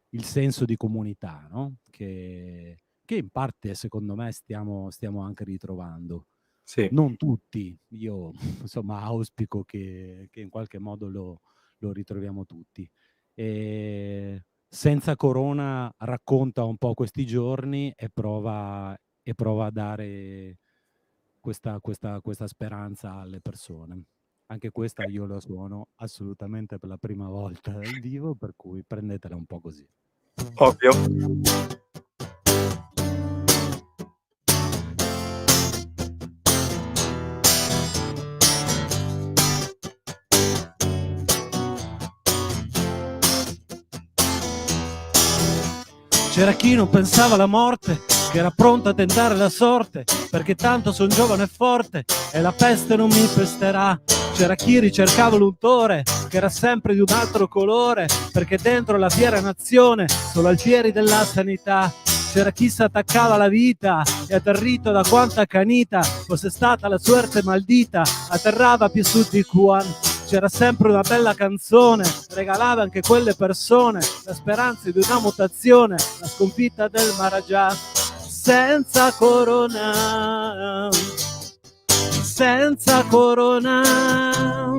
il senso di comunità, no? Che in parte, secondo me, stiamo anche ritrovando. Sì, Non tutti, io insomma auspico che in qualche modo lo ritroviamo tutti. Senza Corona racconta un po' questi giorni e prova a dare questa speranza alle persone. Anche questa io la suono assolutamente per la prima volta dal vivo, per cui prendetela un po' così. ovvio. C'era chi non pensava alla morte, che era pronto a tentare la sorte, perché tanto son giovane e forte e la peste non mi pesterà. C'era chi ricercava l'untore, che era sempre di un altro colore, perché dentro la fiera nazione solo alfieri della sanità. C'era chi si attaccava alla vita e atterrito da quanta canita fosse stata la suerte maldita, atterrava più su di Juan. C'era sempre una bella canzone, regalava anche quelle persone la speranza di una mutazione, la sconfitta del Maharaja. Senza corona, senza corona,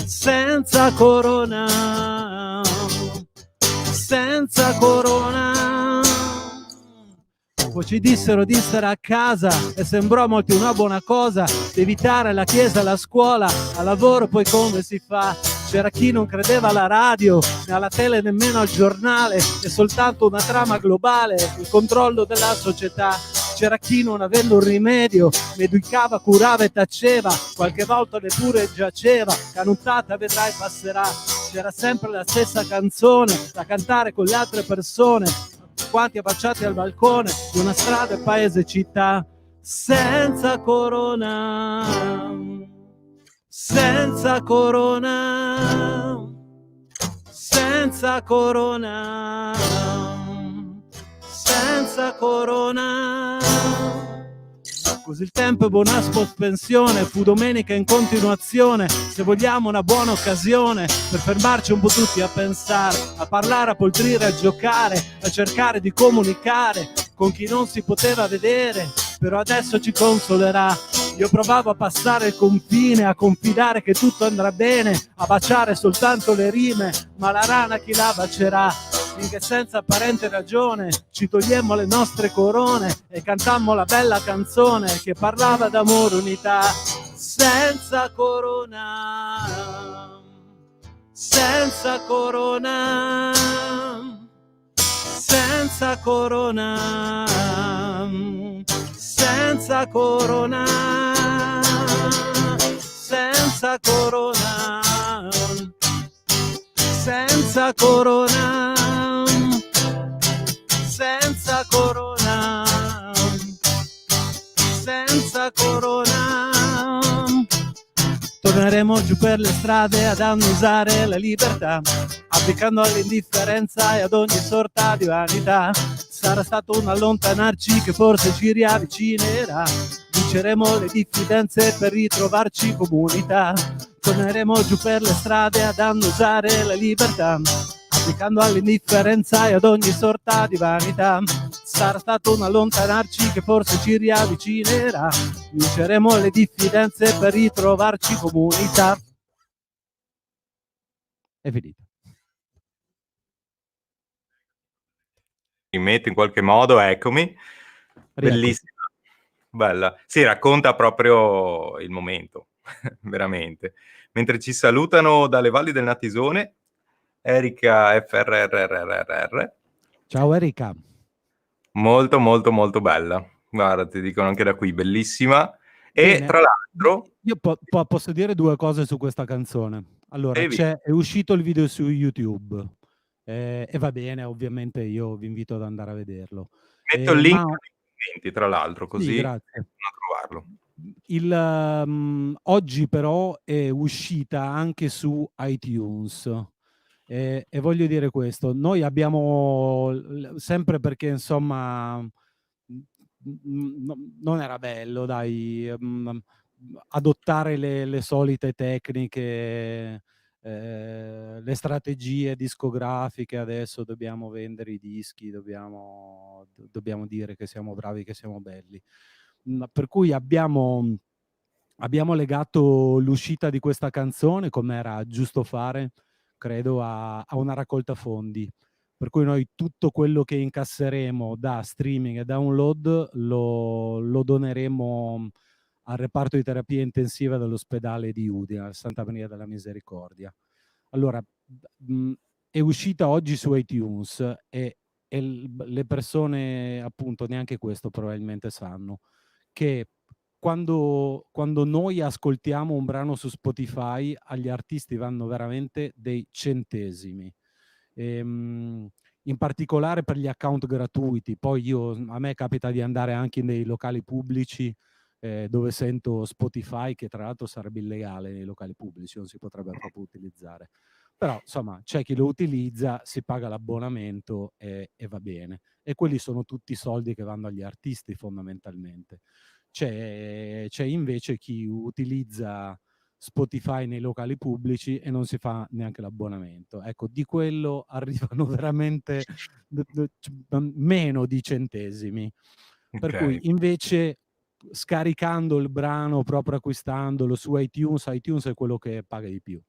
senza corona, senza corona. Poi ci dissero di stare a casa e sembrò a molti una buona cosa, di evitare la chiesa, la scuola, al lavoro poi come si fa? C'era chi non credeva alla radio, né alla tele, nemmeno al giornale, è soltanto una trama globale, il controllo della società. C'era chi non avendo un rimedio medicava, curava e taceva, qualche volta neppure giaceva, canottata vedrai passerà. C'era sempre la stessa canzone da cantare con le altre persone, quanti affacciati al balcone di una strada, paese, città. Senza corona, senza corona, senza corona, senza corona. Così il tempo è buona sospensione, fu domenica in continuazione, se vogliamo una buona occasione per fermarci un po' tutti a pensare, a parlare, a poltrire, a giocare, a cercare di comunicare con chi non si poteva vedere, però adesso ci consolerà. Io provavo a passare il confine, a confidare che tutto andrà bene, a baciare soltanto le rime, ma la rana chi la bacerà? Finché senza apparente ragione ci togliemmo le nostre corone e cantammo la bella canzone che parlava d'amore, unità. Senza corona, senza corona, senza corona, senza corona, senza corona, senza corona, senza corona, senza corona. Torneremo giù per le strade ad annusare la libertà, applicando all'indifferenza e ad ogni sorta di vanità. Sarà stato un allontanarci che forse ci riavvicinerà, vinceremo le diffidenze per ritrovarci comunità. Torneremo giù per le strade ad annusare la libertà, applicando all'indifferenza e ad ogni sorta di vanità. Sarà stato un allontanarci che forse ci riavvicinerà, vinceremo le diffidenze per ritrovarci comunità. È finita. Rimetto in qualche modo, eccomi. Bellissima, bella. Sì, racconta proprio il momento, veramente. Mentre ci salutano dalle valli del Natisone, Erika FRRRR. Ciao Erika. Molto, molto, molto bella. Guarda, ti dicono anche da qui, bellissima. Bene. E tra l'altro... Io posso dire due cose su questa canzone. Allora, è uscito il video su YouTube e va bene, ovviamente io vi invito ad andare a vederlo. Metto il link nei commenti, tra l'altro, così sì, grazie. a trovarlo. Oggi però è uscita anche su iTunes. E voglio dire questo, noi abbiamo sempre perché insomma non era bello, dai, adottare le solite tecniche, le strategie discografiche, adesso dobbiamo vendere i dischi, dobbiamo dire che siamo bravi, che siamo belli. Per cui abbiamo legato l'uscita di questa canzone, come era giusto fare, credo, a una raccolta fondi. Per cui noi tutto quello che incasseremo da streaming e download lo doneremo al reparto di terapia intensiva dell'ospedale di Udine, al Santa Maria della Misericordia. Allora, è uscita oggi su iTunes le persone, appunto, neanche questo probabilmente sanno, che quando noi ascoltiamo un brano su Spotify, agli artisti vanno veramente dei centesimi. In particolare per gli account gratuiti. Poi a me capita di andare anche nei locali pubblici dove sento Spotify, che tra l'altro sarebbe illegale nei locali pubblici, non si potrebbe proprio utilizzare. Però insomma c'è chi lo utilizza, si paga l'abbonamento e va bene. E quelli sono tutti soldi che vanno agli artisti fondamentalmente. C'è invece chi utilizza Spotify nei locali pubblici e non si fa neanche l'abbonamento. Ecco, di quello arrivano veramente meno di centesimi. Per Okay. cui invece scaricando il brano, proprio acquistandolo su iTunes, iTunes è quello che paga di più.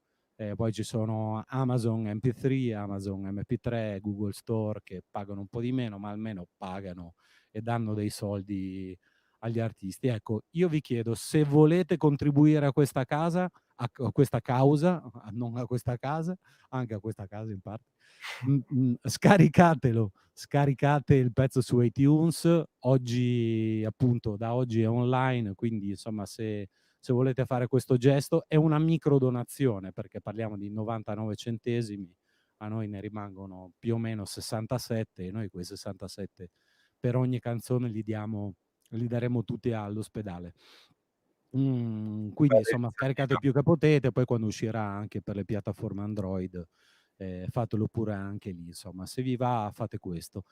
Poi ci sono Amazon MP3, Amazon MP3, Google Store che pagano un po' di meno, ma almeno pagano e danno dei soldi agli artisti. Ecco, io vi chiedo se volete contribuire a questa casa, a questa causa, non a questa casa, anche a questa casa in parte, scaricatelo, scaricate il pezzo su iTunes, oggi appunto da oggi è online, quindi insomma se volete fare questo gesto è una micro donazione perché parliamo di 99 centesimi, a noi ne rimangono più o meno 67 e noi quei 67 per ogni canzone li daremo tutti all'ospedale. Quindi Bella insomma scaricate iniziativa. più che potete, poi quando uscirà anche per le piattaforme Android, fatelo pure anche lì, insomma. Se vi va fate questo.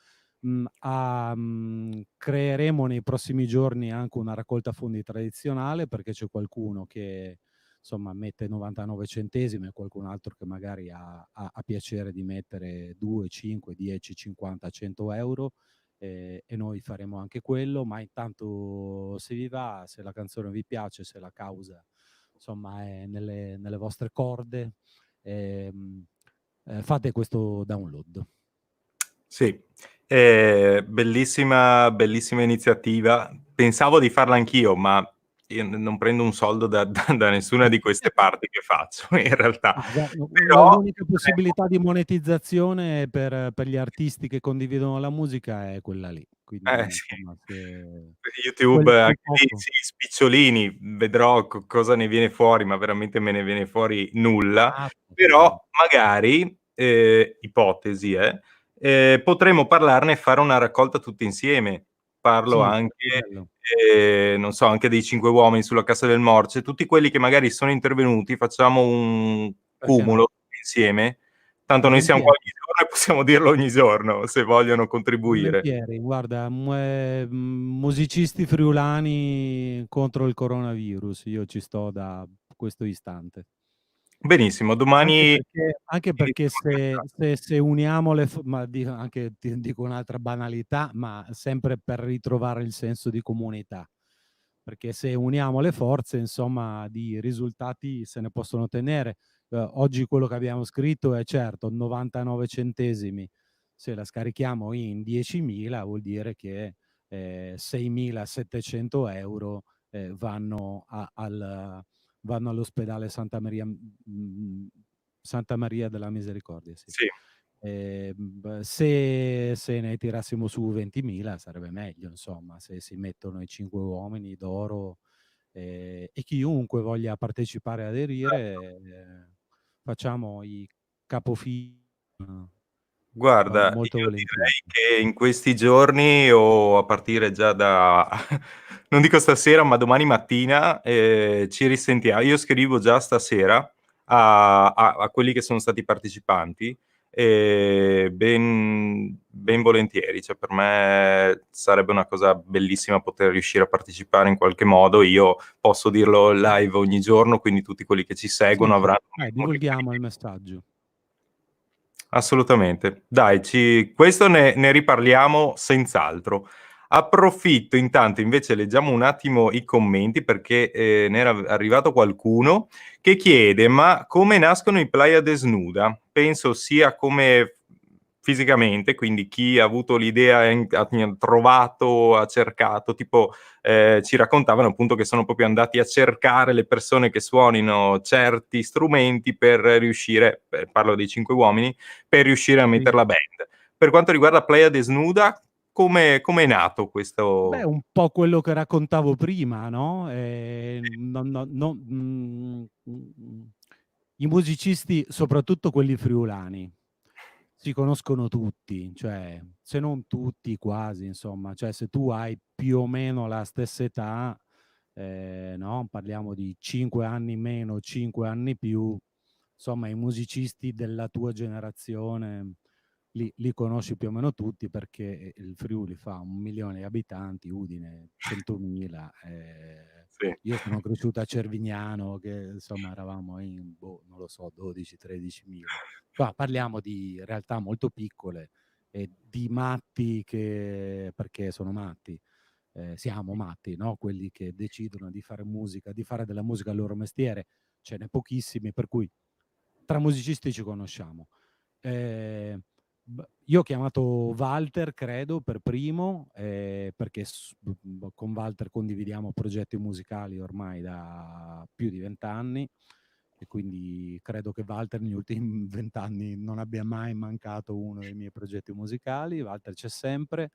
Creeremo nei prossimi giorni anche una raccolta fondi tradizionale, perché c'è qualcuno che insomma mette 99 centesimi e qualcun altro che magari ha piacere di mettere 2, 5, 10, 50, 100 euro e noi faremo anche quello, ma intanto se vi va, se la canzone vi piace, se la causa insomma è nelle vostre corde, ehm, fate questo download. Sì, bellissima, bellissima iniziativa. Pensavo di farla anch'io, ma io non prendo un soldo da nessuna di queste parti che faccio, in realtà. Ah, guarda, Però, l'unica possibilità di monetizzazione per gli artisti che condividono la musica è quella lì. Quindi, sì, insomma, se YouTube quel anche lì, poco. sì, spicciolini, vedrò cosa ne viene fuori, ma veramente me ne viene fuori nulla. Esatto, Però magari, ipotesi, potremmo parlarne e fare una raccolta tutti insieme. Parlo sì, anche, bello. non so, anche dei 5 uomini sulla Cassa del Morce, tutti quelli che magari sono intervenuti, facciamo un Perché no? cumulo insieme. Tanto noi siamo qua Volentieri. ogni giorno e possiamo dirlo ogni giorno, se vogliono contribuire. Volentieri, guarda, musicisti friulani contro il coronavirus, io ci sto da questo istante. Benissimo, domani Anche ci perché risentiamo se, più se- se uniamo ma anche ti dico un'altra banalità, ma sempre per ritrovare il senso di comunità. Perché se uniamo le forze, insomma, di risultati se ne possono ottenere. Oggi quello che abbiamo scritto è certo 99 centesimi. Se la scarichiamo in 10.000 vuol dire che 6.700 euro vanno all'ospedale Santa Maria della Misericordia. Sì. sì. Se ne tirassimo su 20.000 sarebbe meglio, insomma, se si mettono i 5 uomini d'oro e chiunque voglia partecipare e aderire, facciamo i capofila Guarda, molto io volentieri. direi che in questi giorni o a partire già da non dico stasera, ma domani mattina, ci risentia io scrivo già stasera a quelli che sono stati partecipanti, ben volentieri. Cioè, per me sarebbe una cosa bellissima poter riuscire a partecipare in qualche modo. Io posso dirlo live ogni giorno, quindi tutti quelli che ci seguono Sì, avranno un divulghiamo il riferimento. messaggio. Assolutamente. Dai, questo ne riparliamo senz'altro. Approfitto intanto, invece leggiamo un attimo i commenti perché ne era arrivato qualcuno che chiede: ma come nascono i Playa Desnuda? Penso sia come fisicamente, quindi chi ha avuto l'idea ha trovato, ha cercato, tipo ci raccontavano appunto che sono proprio andati a cercare le persone che suonino certi strumenti per riuscire, parlo dei Cinque Uomini, per riuscire a Sì. mettere la band. Per quanto riguarda Playa Desnuda, come è nato Beh, questo? un po' quello che raccontavo prima, no? I musicisti, soprattutto quelli friulani, si conoscono tutti, cioè se non tutti, quasi, insomma, cioè se tu hai più o meno la stessa età, no? Parliamo di 5 anni meno, 5 anni più, insomma, i musicisti della tua generazione li conosci più o meno tutti perché il Friuli fa 1 milione di abitanti, Udine 100.000. Sì. Io sono cresciuto a Cervignano, che insomma eravamo in, boh, non lo so, 12-13 mila. Qua parliamo di realtà molto piccole e di matti che, perché sono matti, siamo matti, no? Quelli che decidono di fare musica, di fare della musica il loro mestiere, ce n'è pochissimi, per cui tra musicisti ci conosciamo. Eh, io ho chiamato Walter, credo, per primo, perché con Walter condividiamo progetti musicali ormai da più di 20 anni e quindi credo che Walter negli ultimi 20 anni non abbia mai mancato uno dei miei progetti musicali. Walter c'è sempre.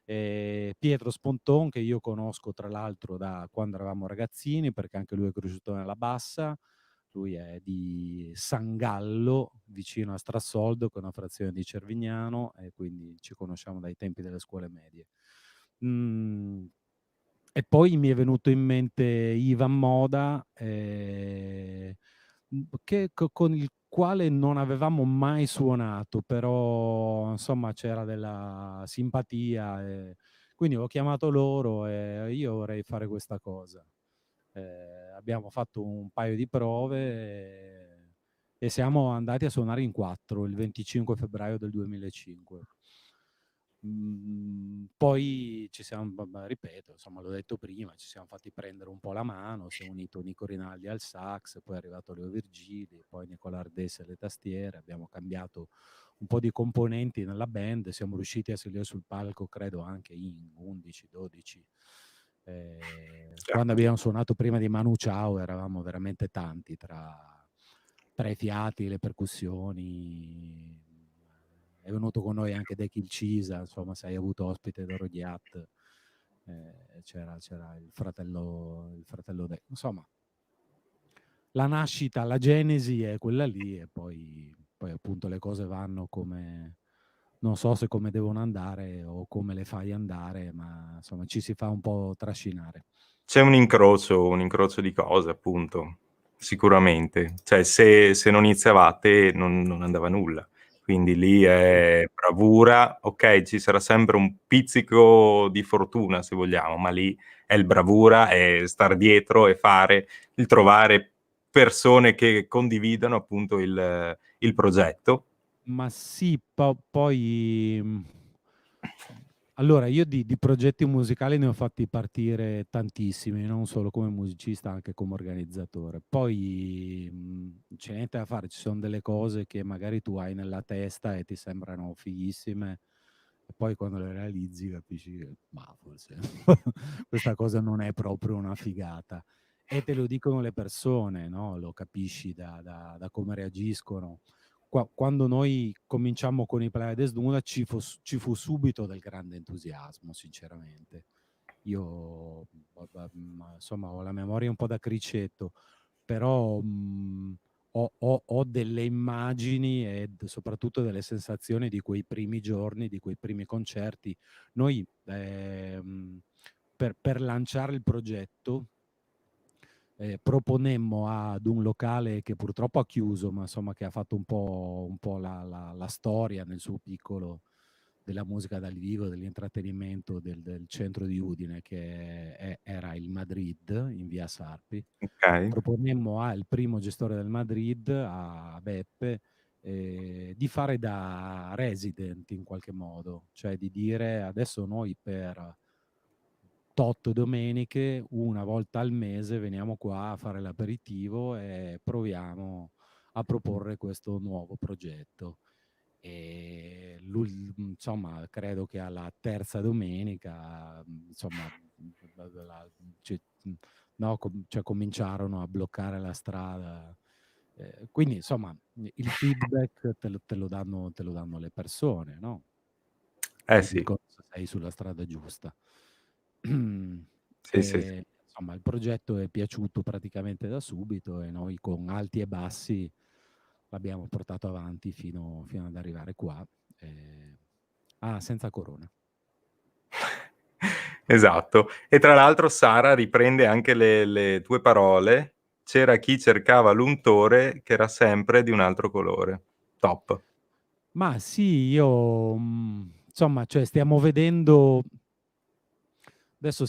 Pietro Sponton, che io conosco tra l'altro da quando eravamo ragazzini, perché anche lui è cresciuto nella Bassa. Lui è di San Gallo, vicino a Strassoldo, che è una frazione di Cervignano, e quindi ci conosciamo dai tempi delle scuole medie. Mm, e poi mi è venuto in mente Ivan Moda, con il quale non avevamo mai suonato, però insomma c'era della simpatia, quindi ho chiamato loro e io vorrei fare questa cosa. Abbiamo fatto un paio di prove e siamo andati a suonare in 4 il 25 febbraio del 2005. Poi ci siamo, ripeto, insomma, l'ho detto prima, ci siamo fatti prendere un po' la mano, si è unito Nico Rinaldi al sax, poi è arrivato Leo Virgili, poi Nicola Ardesse alle tastiere, abbiamo cambiato un po' di componenti nella band, siamo riusciti a salire sul palco, credo anche in 11-12. Quando abbiamo suonato prima di Manu Chao eravamo veramente tanti tra i fiati, le percussioni. È venuto con noi anche De Kilcisa, insomma, se hai avuto ospite da Rodiat, c'era il fratello De. Insomma, la nascita, la genesi è quella lì e poi appunto le cose vanno come, non so se come devono andare o come le fai andare, ma insomma ci si fa un po' trascinare. C'è un incrocio di cose, appunto, sicuramente. Cioè, se non iniziavate non andava nulla. Quindi lì Sì. è bravura, ok, ci sarà sempre un pizzico di fortuna, se vogliamo, ma lì è il bravura, è star dietro e fare, il trovare persone che condividano appunto il progetto. Ma sì, poi allora io di progetti musicali ne ho fatti partire tantissimi, non solo come musicista, anche come organizzatore. Poi c'è niente da fare, ci sono delle cose che magari tu hai nella testa e ti sembrano fighissime, e poi quando le realizzi capisci che, ma forse questa cosa non è proprio una figata. E te lo dicono le persone, no? Lo capisci da come reagiscono. Quando noi cominciamo con i Playa Desnuda ci fu subito del grande entusiasmo, sinceramente. Io, insomma, ho la memoria un po' da cricetto, però ho delle immagini e soprattutto delle sensazioni di quei primi giorni, di quei primi concerti. Noi per lanciare il progetto proponemmo ad un locale che purtroppo ha chiuso, ma insomma che ha fatto un po' la storia nel suo piccolo della musica dal vivo, dell'intrattenimento del centro di Udine, che era il Madrid in via Sarpi. Ok. Proponemmo al primo gestore del Madrid, a Beppe, di fare da resident in qualche modo, cioè di dire adesso noi per tot domeniche, una volta al mese, veniamo qua a fare l'aperitivo e proviamo a proporre questo nuovo progetto. E insomma, credo che alla terza domenica, insomma, cioè, no, cioè, cominciarono a bloccare la strada. Quindi, insomma, il feedback te lo danno le persone, no? Eh Ti sì, dicono se sei sulla strada giusta. sì, sì, sì. Insomma, il progetto è piaciuto praticamente da subito e noi con alti e bassi l'abbiamo portato avanti fino ad arrivare qua. Senza corona. Esatto. E tra l'altro Sara riprende anche le tue parole. C'era chi cercava l'untore che era sempre di un altro colore. Top. Ma sì, io insomma, cioè stiamo vedendo adesso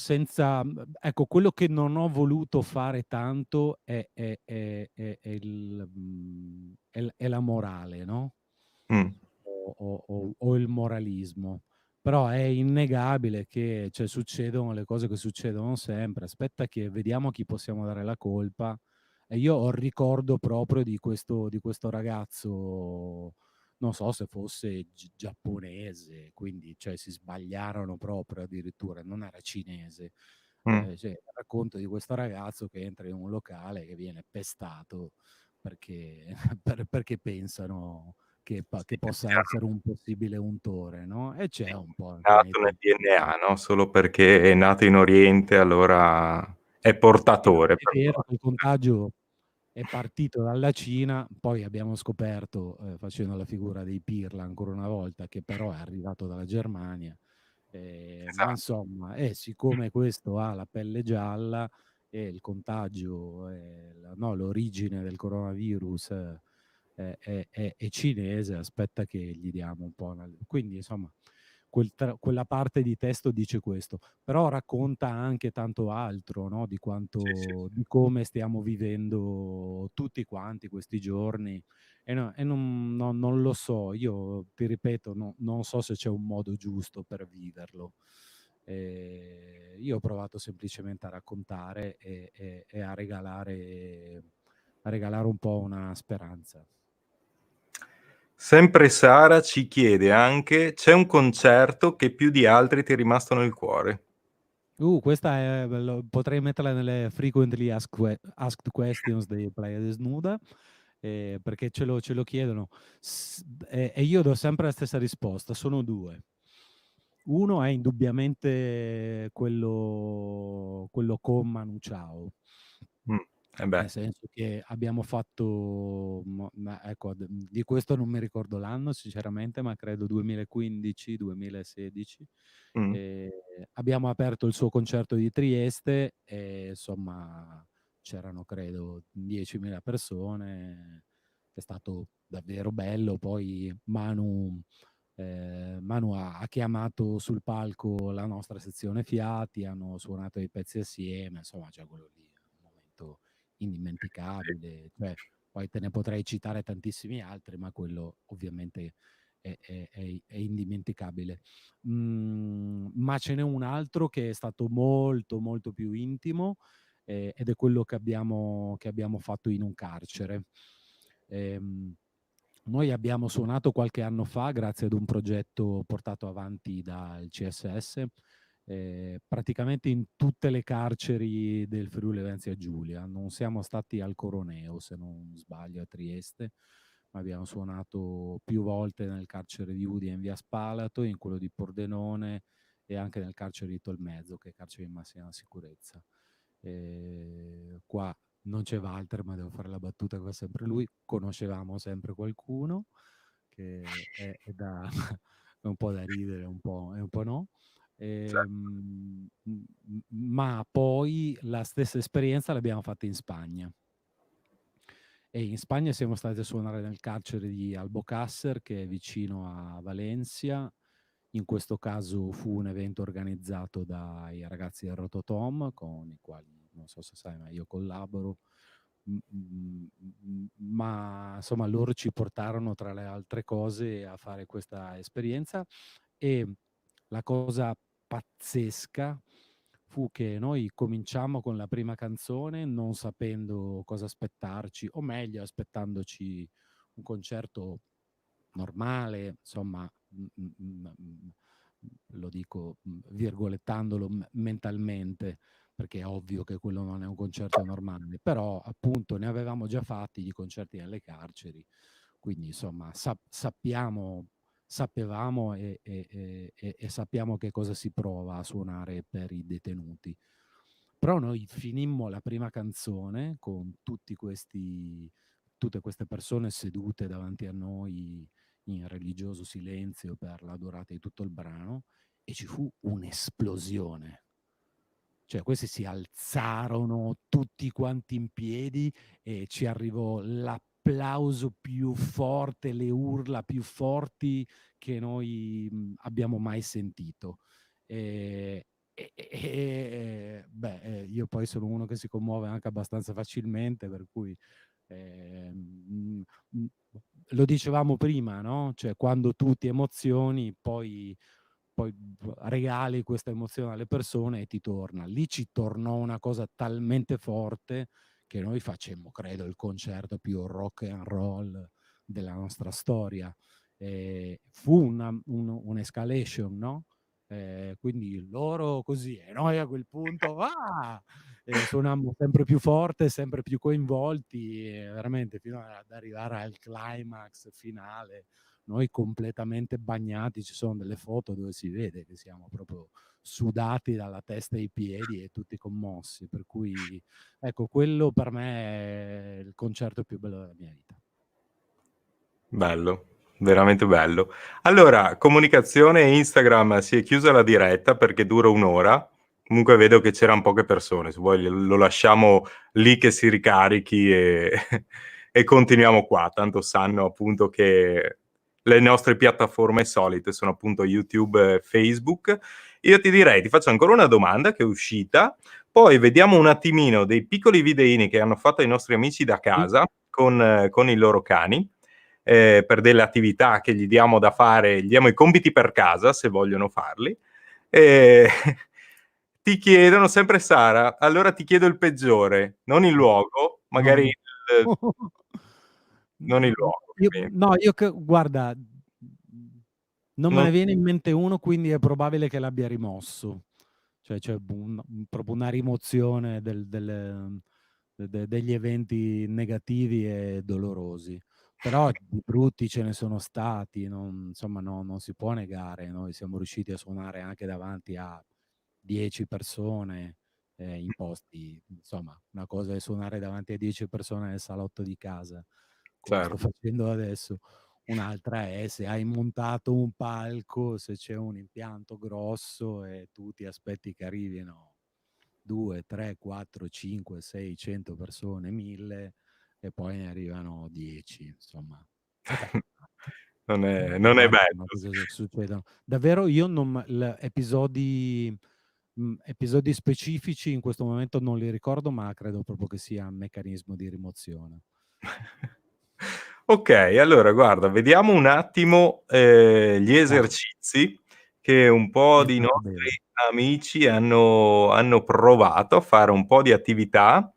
ecco, quello che non ho voluto fare tanto è la morale, no? Mm, O il moralismo. Però è innegabile che, cioè, succedono le cose che succedono sempre. Aspetta che vediamo a chi possiamo dare la colpa. E io ho il ricordo proprio di questo ragazzo, non so se fosse giapponese, quindi cioè, si sbagliarono proprio addirittura, non era cinese. mm. Cioè, il racconto di questo ragazzo che entra in un locale che viene pestato perché, perché pensano che Sì, possa essere un possibile untore, no? E c'è un po' è anche nei nato nel tempi. DNA, no? Solo perché è nato in Oriente, allora è portatore È per vero forza. che il contagio è partito dalla Cina, poi abbiamo scoperto, facendo la figura dei pirla ancora una volta, che però è arrivato dalla Germania. Ma Esatto. insomma, siccome questo ha la pelle gialla e il contagio, no, l'origine del coronavirus è cinese, aspetta che gli diamo un po' quindi insomma quella parte di testo dice questo, però racconta anche tanto altro, no? Di Sì, sì, quanto, sì. di come stiamo vivendo tutti quanti questi giorni. E non lo so, io ti ripeto, non so se c'è un modo giusto per viverlo. Io ho provato semplicemente a raccontare e a regalare un po' una speranza. Sempre Sara ci chiede anche, c'è un concerto che più di altri ti è rimasto nel cuore? Questa potrei metterla nelle frequently asked questions dei Playa Desnuda, perché ce lo chiedono. E io do sempre la stessa risposta, sono due. Uno è indubbiamente quello con Manu Chao. Mm, eh beh, Nel senso che abbiamo fatto, ecco, di questo non mi ricordo l'anno sinceramente, ma credo 2015, 2016. mm, Ehm, Abbiamo aperto il suo concerto di Trieste e insomma c'erano credo 10.000 persone. È stato davvero bello. Poi Manu ha chiamato sul palco la nostra sezione fiati, hanno suonato dei pezzi assieme, insomma, cioè quello lì è un momento sì. indimenticabile. Cioè, poi te ne potrei citare tantissimi altri, ma quello ovviamente è indimenticabile. Ma ce n'è un altro che è stato molto, molto più intimo, ed è quello che abbiamo fatto in un carcere. Ehm, Noi abbiamo suonato qualche anno fa grazie ad un progetto portato avanti dal CSS, praticamente in tutte le carceri del Friuli Venezia Giulia. Non siamo stati al Coroneo, se non sbaglio, a Trieste, ma abbiamo suonato più volte nel carcere di Udine in via Spalato, in quello di Pordenone e anche nel carcere di Tolmezzo, che è carcere di massima sicurezza. Qua non c'è Walter, ma devo fare la battuta che fa sempre lui, conoscevamo sempre qualcuno, che è da è un po' da ridere, è un po' no. Ma poi la stessa esperienza l'abbiamo fatta in Spagna. E in Spagna siamo stati a suonare nel carcere di Albocàsser, che è vicino a Valencia. In questo caso fu un evento organizzato dai ragazzi del Rototom, con i quali, non so se sai, ma io collaboro. Ma insomma loro ci portarono tra le altre cose a fare questa esperienza, e la cosa pazzesca fu che noi cominciamo con la prima canzone non sapendo cosa aspettarci, o meglio aspettandoci un concerto normale, insomma, lo dico virgolettandolo mentalmente, perché è ovvio che quello non è un concerto normale, però appunto ne avevamo già fatti di concerti nelle carceri, quindi insomma sapevamo e sappiamo che cosa si prova a suonare per i detenuti. Però noi finimmo la prima canzone con tutte queste persone sedute davanti a noi in religioso silenzio per la durata di tutto il brano, e ci fu un'esplosione. Cioè questi si alzarono tutti quanti in piedi e ci arrivò l'applauso più forte, le urla più forti che noi abbiamo mai sentito. Io poi sono uno che si commuove anche abbastanza facilmente, per cui lo dicevamo prima, no? Cioè quando tu ti emozioni, poi regali questa emozione alle persone e ti torna. Lì ci tornò una cosa talmente forte che noi facemmo, credo, il concerto più rock and roll della nostra storia. Fu un'escalation, no? Quindi loro così, e noi a quel punto suonammo sempre più forte, sempre più coinvolti, veramente fino ad arrivare al climax finale, noi completamente bagnati. Ci sono delle foto dove si vede che siamo proprio sudati dalla testa ai piedi e tutti commossi, per cui ecco, quello per me è il concerto più bello della mia vita. Bello, veramente bello. Allora, comunicazione Instagram, si è chiusa la diretta perché dura un'ora. Comunque vedo che c'erano poche persone, se vuoi lo lasciamo lì che si ricarichi e continuiamo qua. Tanto sanno appunto che le nostre piattaforme solite sono appunto YouTube e Facebook. Io ti direi, ti faccio ancora una domanda che è uscita, poi vediamo un attimino dei piccoli videini che hanno fatto i nostri amici da casa con i loro cani. Per delle attività che gli diamo da fare, gli diamo i compiti per casa se vogliono farli. E ti chiedono sempre Sara, allora ti chiedo il peggiore, non il luogo, magari No. non il luogo, ovviamente. Guarda, non me Non... ne viene in mente uno, quindi è probabile che l'abbia rimosso. Cioè c'è proprio una rimozione degli eventi negativi e dolorosi. Però di brutti ce ne sono stati, insomma non si può negare. Noi siamo riusciti a suonare anche davanti a 10 persone in posti, insomma, una cosa è suonare davanti a 10 persone nel salotto di casa, come sto Certo. facendo adesso. Un'altra è se hai montato un palco, se c'è un impianto grosso e tu ti aspetti che arrivino 2, 3, 4, 5, 6, 100 persone, 1000, e poi ne arrivano 10, insomma. E capita. Non è Capitano, bello. cose succedono. Davvero io non episodi specifici in questo momento non li ricordo, ma credo proprio che sia un meccanismo di rimozione. Ok, allora guarda, vediamo un attimo gli Ah, esercizi che un po' mi è di fatto bene. nostri amici hanno provato a fare un po' di attività.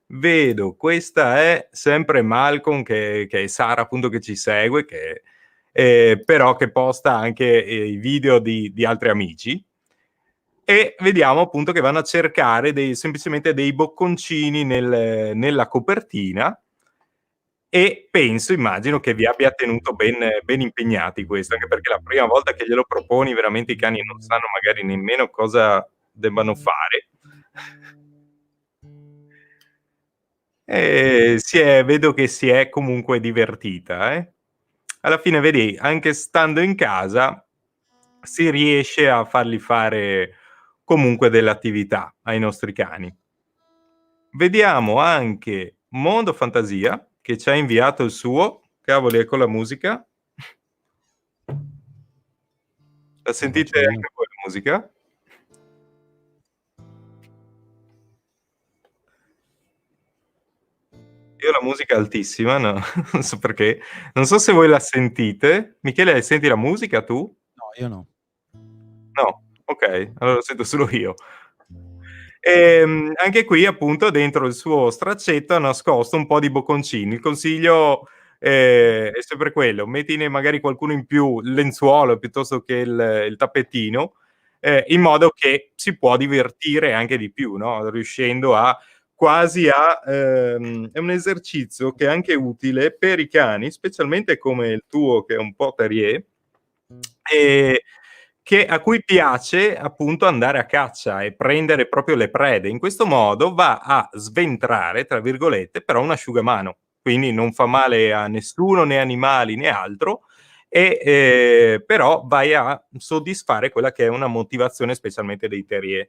Vedo, questa è sempre Malcolm che è Sara appunto che ci segue, però che posta anche i video di altri amici. E vediamo appunto che vanno a cercare semplicemente dei bocconcini nella copertina, e immagino che vi abbia tenuto ben impegnati questo, anche perché la prima volta che glielo proponi veramente i cani non sanno magari nemmeno cosa debbano fare. Vedo che si è comunque divertita, eh. Alla fine vedi, anche stando in casa si riesce a fargli fare comunque dell'attività ai nostri cani. Vediamo anche Mondo Fantasia che ci ha inviato il suo. Cavoli, ecco la musica. La La faccio sentite io. anche voi la musica? Io la musica altissima, no, non so perché. Non so se voi la sentite. Michele, senti la musica tu? No, io no. No, okay, allora lo sento solo io. Anche qui appunto dentro il suo straccetto ha nascosto un po' di bocconcini. Il consiglio, è sempre quello: mettine magari qualcuno in più, il lenzuolo piuttosto che il tappetino, in modo che si può divertire anche di più, no, riuscendo a quasi a è un esercizio che è anche utile per i cani, specialmente come il tuo che è un po' terrier, ehm, a cui piace appunto andare a caccia e prendere proprio le prede. In questo modo va a "sventrare" tra virgolette, però un asciugamano, quindi non fa male a nessuno, né animali né altro, però vai a soddisfare quella che è una motivazione specialmente dei terrier.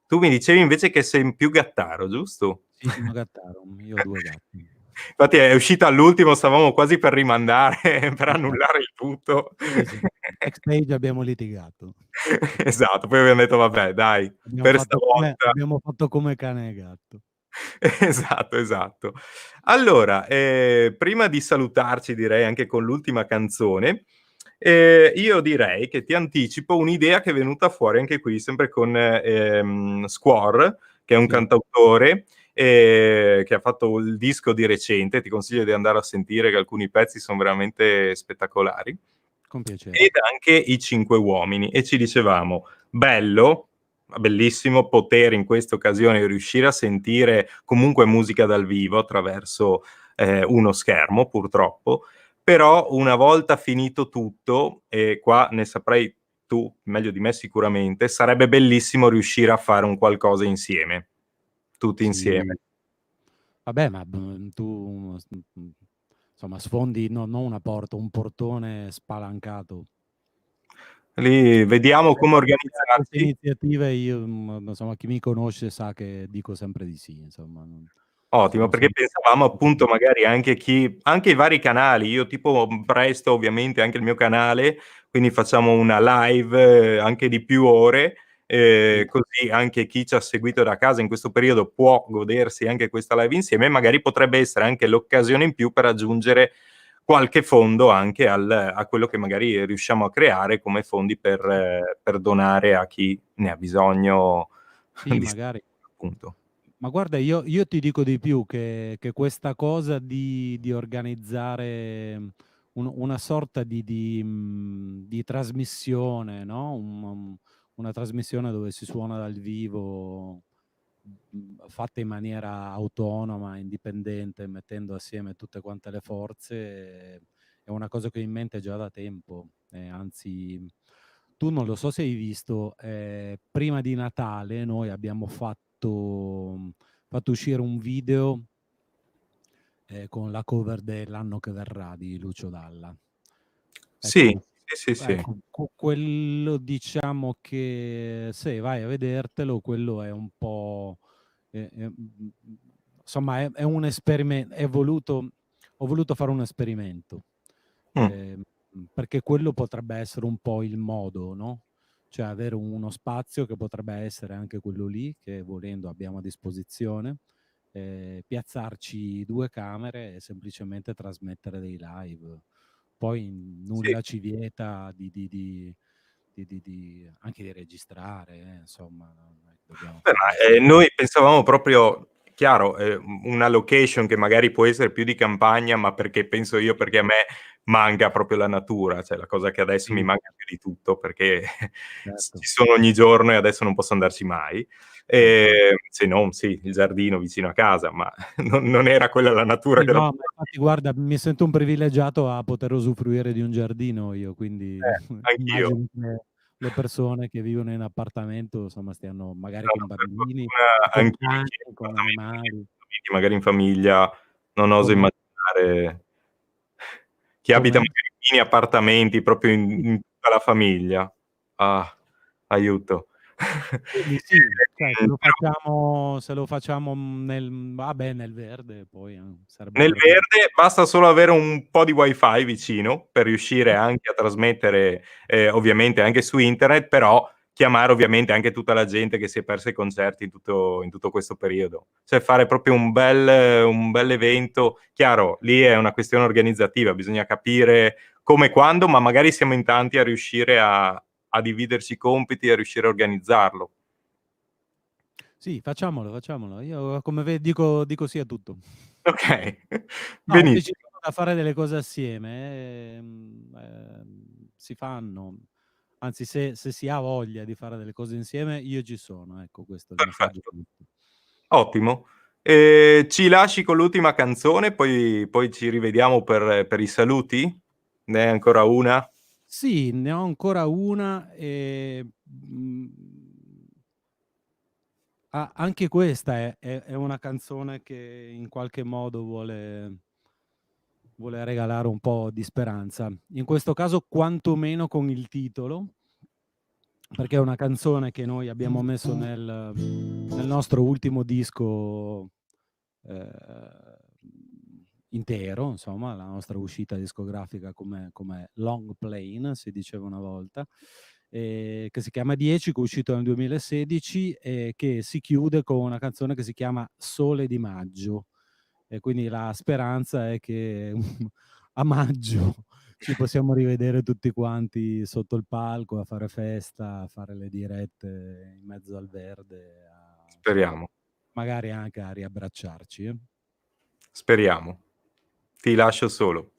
Tu mi dicevi invece che sei più gattaro, giusto? Sì, sono gattaro, io ho 2 gatti. Infatti è uscita all'ultimo, stavamo quasi per rimandare, per Esatto. annullare il tutto. Sì, sì. Backstage abbiamo litigato. Esatto, poi abbiamo detto: "Vabbè dai, per stavolta". Abbiamo fatto come cane e gatto. Esatto, esatto. Allora, prima di salutarci direi anche con l'ultima canzone, io direi che ti anticipo un'idea che è venuta fuori anche qui sempre con, Squor, che è un Sì, cantautore, che ha fatto il disco di recente, ti consiglio di andare a sentire che alcuni pezzi son veramente spettacolari, con piacere. ed anche i Cinque Uomini. E ci dicevamo: bello, bellissimo poter in questa occasione riuscire a sentire comunque musica dal vivo attraverso, uno schermo purtroppo, però una volta finito tutto, e qua ne saprai tu meglio di me sicuramente, sarebbe bellissimo riuscire a fare un qualcosa insieme, tutti Sì. insieme. Vabbè, ma tu insomma sfondi non una porta, un portone spalancato. Lì vediamo come A queste organizzarci. iniziative io, insomma chi mi conosce sa che dico sempre di sì, insomma, non Ottimo, sono perché sempre pensavamo appunto magari anche i vari canali, io tipo presto ovviamente anche il mio canale, quindi facciamo una live anche di più ore, sì, così anche chi ci ha seguito da casa in questo periodo può godersi anche questa live insieme, e magari potrebbe essere anche l'occasione in più per aggiungere qualche fondo anche a quello che magari riusciamo a creare come fondi sì. per donare a chi ne ha bisogno Sì, di magari. appunto. Ma guarda, io ti dico di più, che questa cosa di organizzare, una sorta di trasmissione, no, una trasmissione dove si suona dal vivo, fatta in maniera autonoma, indipendente, mettendo assieme tutte quante le forze, è una cosa che ho in mente già da tempo. Anzi, tu non lo so se hai visto, prima di Natale noi abbiamo fatto uscire un video, con la cover de "L'anno che verrà" di Lucio Dalla. Sì, Ecco, sì, sì, sì. quello diciamo che se vai a vedertelo, quello è un po', insomma è un ho voluto fare un esperimento, Mh. perché quello potrebbe essere un po' il modo, no, cioè avere uno spazio che potrebbe essere anche quello lì, che volendo abbiamo a disposizione, piazzarci 2 camere e semplicemente trasmettere dei live. Poi Sì. nulla ci vieta anche di registrare, insomma, non è che dobbiamo Beh, fare ma, nessun. noi pensavamo proprio chiaro, una location che magari può essere più di campagna, ma perché penso io perché a me manca proprio la natura, cioè la cosa che adesso mi Sì, manca più di tutto, perché ci certo, sono ogni giorno e adesso non posso andarci mai. infatti. Se non sì, il giardino vicino a casa, ma non era quella la natura Sì, della no, ma infatti guarda, mi sento un privilegiato a poter usufruire di un giardino io, quindi anch'io. immagino che le persone che vivono in appartamento, insomma, stiano magari No, con no, per bambini, fortuna con anch'io cani, che in con appartamento animali. magari in famiglia, non oso Come immaginare chi abita come? magari in mini appartamenti proprio Sì. in tutta la famiglia. Ah, aiuto. Quindi sì, cioè Però se lo facciamo nel verde poi, sarebbe nel ancora più verde basta solo avere un po' di wifi vicino per riuscire anche a trasmettere, ovviamente anche su internet, però chiamare ovviamente anche tutta la gente che si è persa i concerti in tutto questo periodo. Cioè fare proprio un bel evento. Chiaro, lì è una questione organizzativa, bisogna capire come e quando, ma magari siamo in tanti a riuscire a dividerci i compiti e a riuscire a organizzarlo. Sì, facciamolo. Io come dico sì a tutto. Okay, No, se benissimo. ci sono da fare delle cose assieme, si fanno. Anzi, se si ha voglia di fare delle cose insieme, io ci sono. Ecco, questo è il messaggio Perfetto. giusto. Ottimo. Ci lasci con l'ultima canzone, poi ci rivediamo per i saluti? Ne hai ancora una? Sì, ne ho ancora una anche questa è una canzone che in qualche modo vuole regalare un po' di speranza. In questo caso quantomeno con il titolo, perché è una canzone che noi abbiamo messo nel nostro ultimo disco intero, insomma, la nostra uscita discografica come long plane, si diceva una volta, che si chiama 10, che è uscito nel 2016 e che si chiude con una canzone che si chiama Sole di maggio. E quindi la speranza è che a maggio ci possiamo rivedere tutti quanti sotto il palco a fare festa, a fare le dirette in mezzo al verde, Speriamo, magari anche a riabbracciarci. speriamo. Ti lascio solo.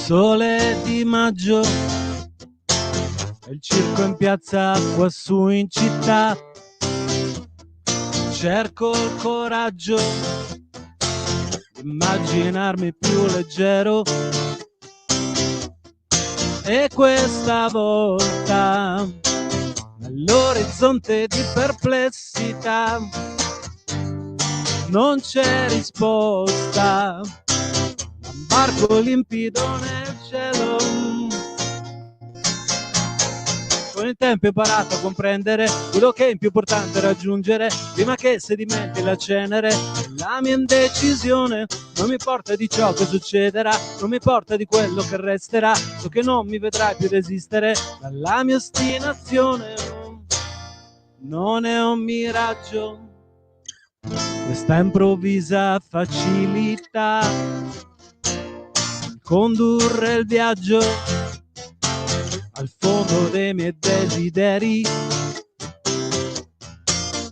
Sole di maggio, e il circo in piazza quassù in città. Cerco il coraggio di immaginarmi più leggero, e questa volta nell'orizzonte di perplessità non c'è risposta. Un barco limpido nel cielo. Con il tempo ho imparato a comprendere quello che è più importante raggiungere prima che sedimenti la cenere. La mia indecisione non mi porta di ciò che succederà, non mi porta di quello che resterà. So che non mi vedrai più resistere dalla mia ostinazione. Non è un miraggio questa improvvisa facilità di condurre il viaggio al fondo dei miei desideri,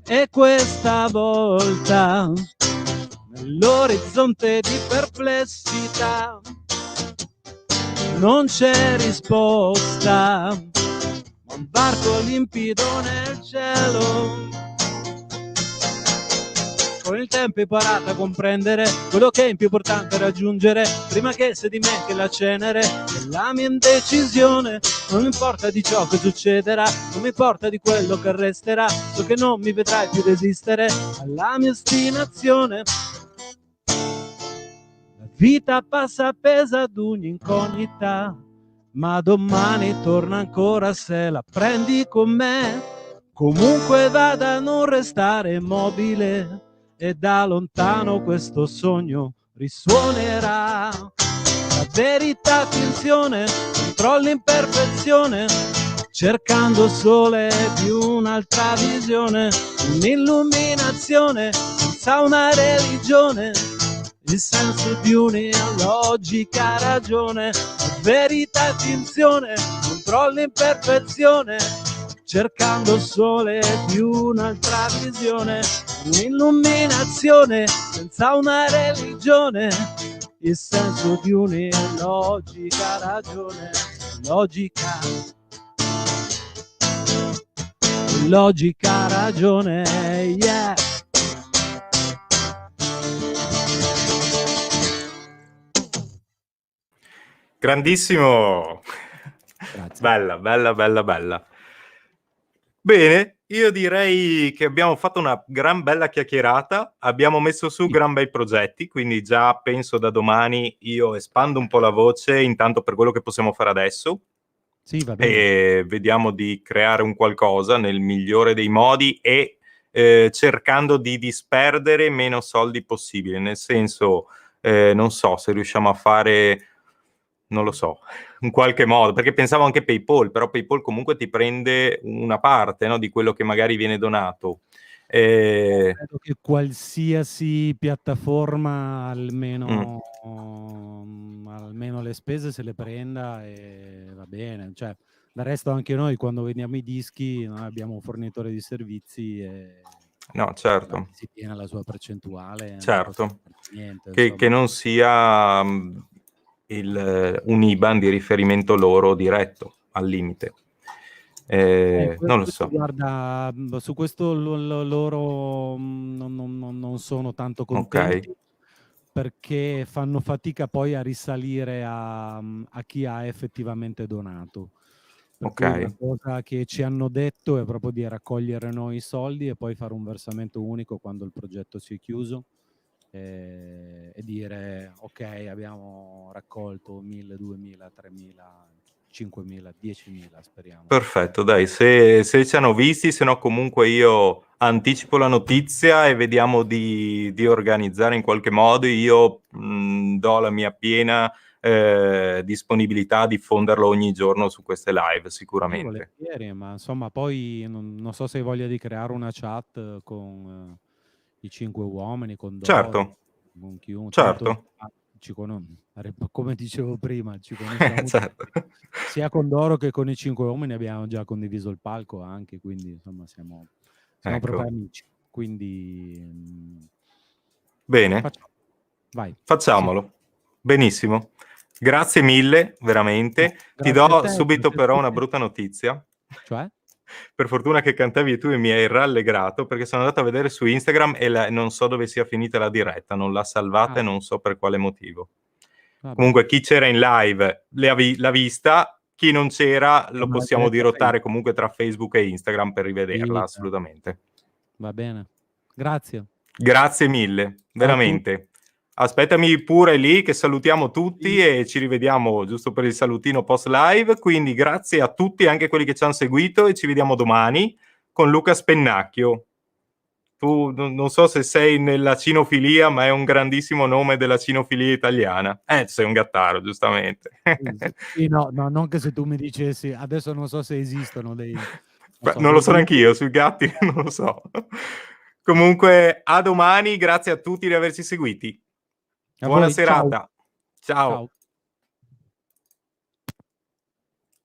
e questa volta nell'orizzonte di perplessità non c'è risposta, ma un barco limpido nel cielo. Con il tempo ho imparato a comprendere quello che è più importante raggiungere prima che sedimenti la cenere. E la mia indecisione non mi importa di ciò che succederà, non mi importa di quello che resterà. So che non mi vedrai più resistere alla mia ostinazione. La vita passa appesa ad ogni incognita, ma domani torna ancora se la prendi con me. Comunque vada, non restare immobile, e da lontano questo sogno risuonerà. La verità, finzione, controllo imperfezione, cercando sole di un'altra visione, un'illuminazione senza una religione, il senso di un'illogica ragione. La verità, finzione, controllo imperfezione, cercando sole di un'altra visione, un'illuminazione senza una religione, il senso di un'illogica ragione. Logica. logica ragione, yeah. Grandissimo! Grazie. Bella, bella, bella, bella. Bene, io direi che abbiamo fatto una gran bella chiacchierata, abbiamo messo su Sì. gran bei progetti, quindi già penso da domani io espando un po' la voce intanto per quello che possiamo fare adesso. Sì, va bene. E vediamo di creare un qualcosa nel migliore dei modi e cercando di disperdere meno soldi possibile, nel senso, non so se riusciamo a fare, non lo so, in qualche modo, perché pensavo anche PayPal, però PayPal comunque ti prende una parte, no, di quello che magari viene donato. Credo che qualsiasi piattaforma Mm. almeno le spese se le prenda e va bene. Cioè, del resto anche noi quando vendiamo i dischi, noi abbiamo un fornitore di servizi e No, certo. si tiene la sua percentuale, non costa Certo, niente, che insomma. non sia un IBAN di riferimento loro diretto, al limite. Non lo Questo so. guarda, su questo loro non sono tanto Ok, contenti, perché fanno fatica poi a risalire a chi ha effettivamente donato. Per ok, cui una cosa che ci hanno detto è proprio di raccogliere noi i soldi e poi fare un versamento unico quando il progetto si è chiuso, e dire: "Okay, abbiamo raccolto 1000, 2000, 3000, 5000, 10.000", speriamo. perfetto, dai, se ci hanno visti, se no comunque io anticipo la notizia e vediamo di organizzare in qualche modo. Io do la mia piena disponibilità a diffonderlo ogni giorno su queste live, Sì, sicuramente. volentieri, ma insomma poi non so se hai voglia di creare una chat con i 5 uomini, con Doro, Certo, con chiun tanto certo, ci come dicevo prima, ci conosciamo certo. tutti. Sia con Doro che con i 5 uomini abbiamo già condiviso il palco anche, quindi insomma siamo proprio Ecco, amici. Quindi, bene. facciamo. Vai. Sì. Facciamolo. Benissimo. Grazie mille, No, veramente. Ti grazie a do te, subito grazie a però una tutti. brutta notizia. Cioè? Per fortuna che cantavi e tu e mi hai rallegrato perché sono andato a vedere su Instagram e non so dove sia finita la diretta, non l'ha salvata Ah, e non so per quale motivo. vabbè. Comunque chi c'era in live l'ha vista, chi non c'era lo Una possiamo diretta dirottare Facebook. comunque tra Facebook e Instagram per rivederla, Sì, assolutamente. va bene. Grazie. Grazie mille, Ciao a tutti. veramente. Aspettami pure lì che salutiamo Sì. tutti e ci rivediamo giusto per il salutino post live. Quindi grazie a tutti, anche quelli che ci hanno seguito, e ci vediamo domani con Luca Spennacchio. Tu non so se sei nella cinofilia, ma è un grandissimo nome della cinofilia italiana. Sei un gattaro, giustamente. Sì, no, non che se tu mi dicessi adesso non so se esistono Non lo dei so neanche gruppi. io, sui gatti non lo so. Comunque, a domani, grazie a tutti di averci seguiti. A Buona voi, ciao. serata. Ciao. Ciao.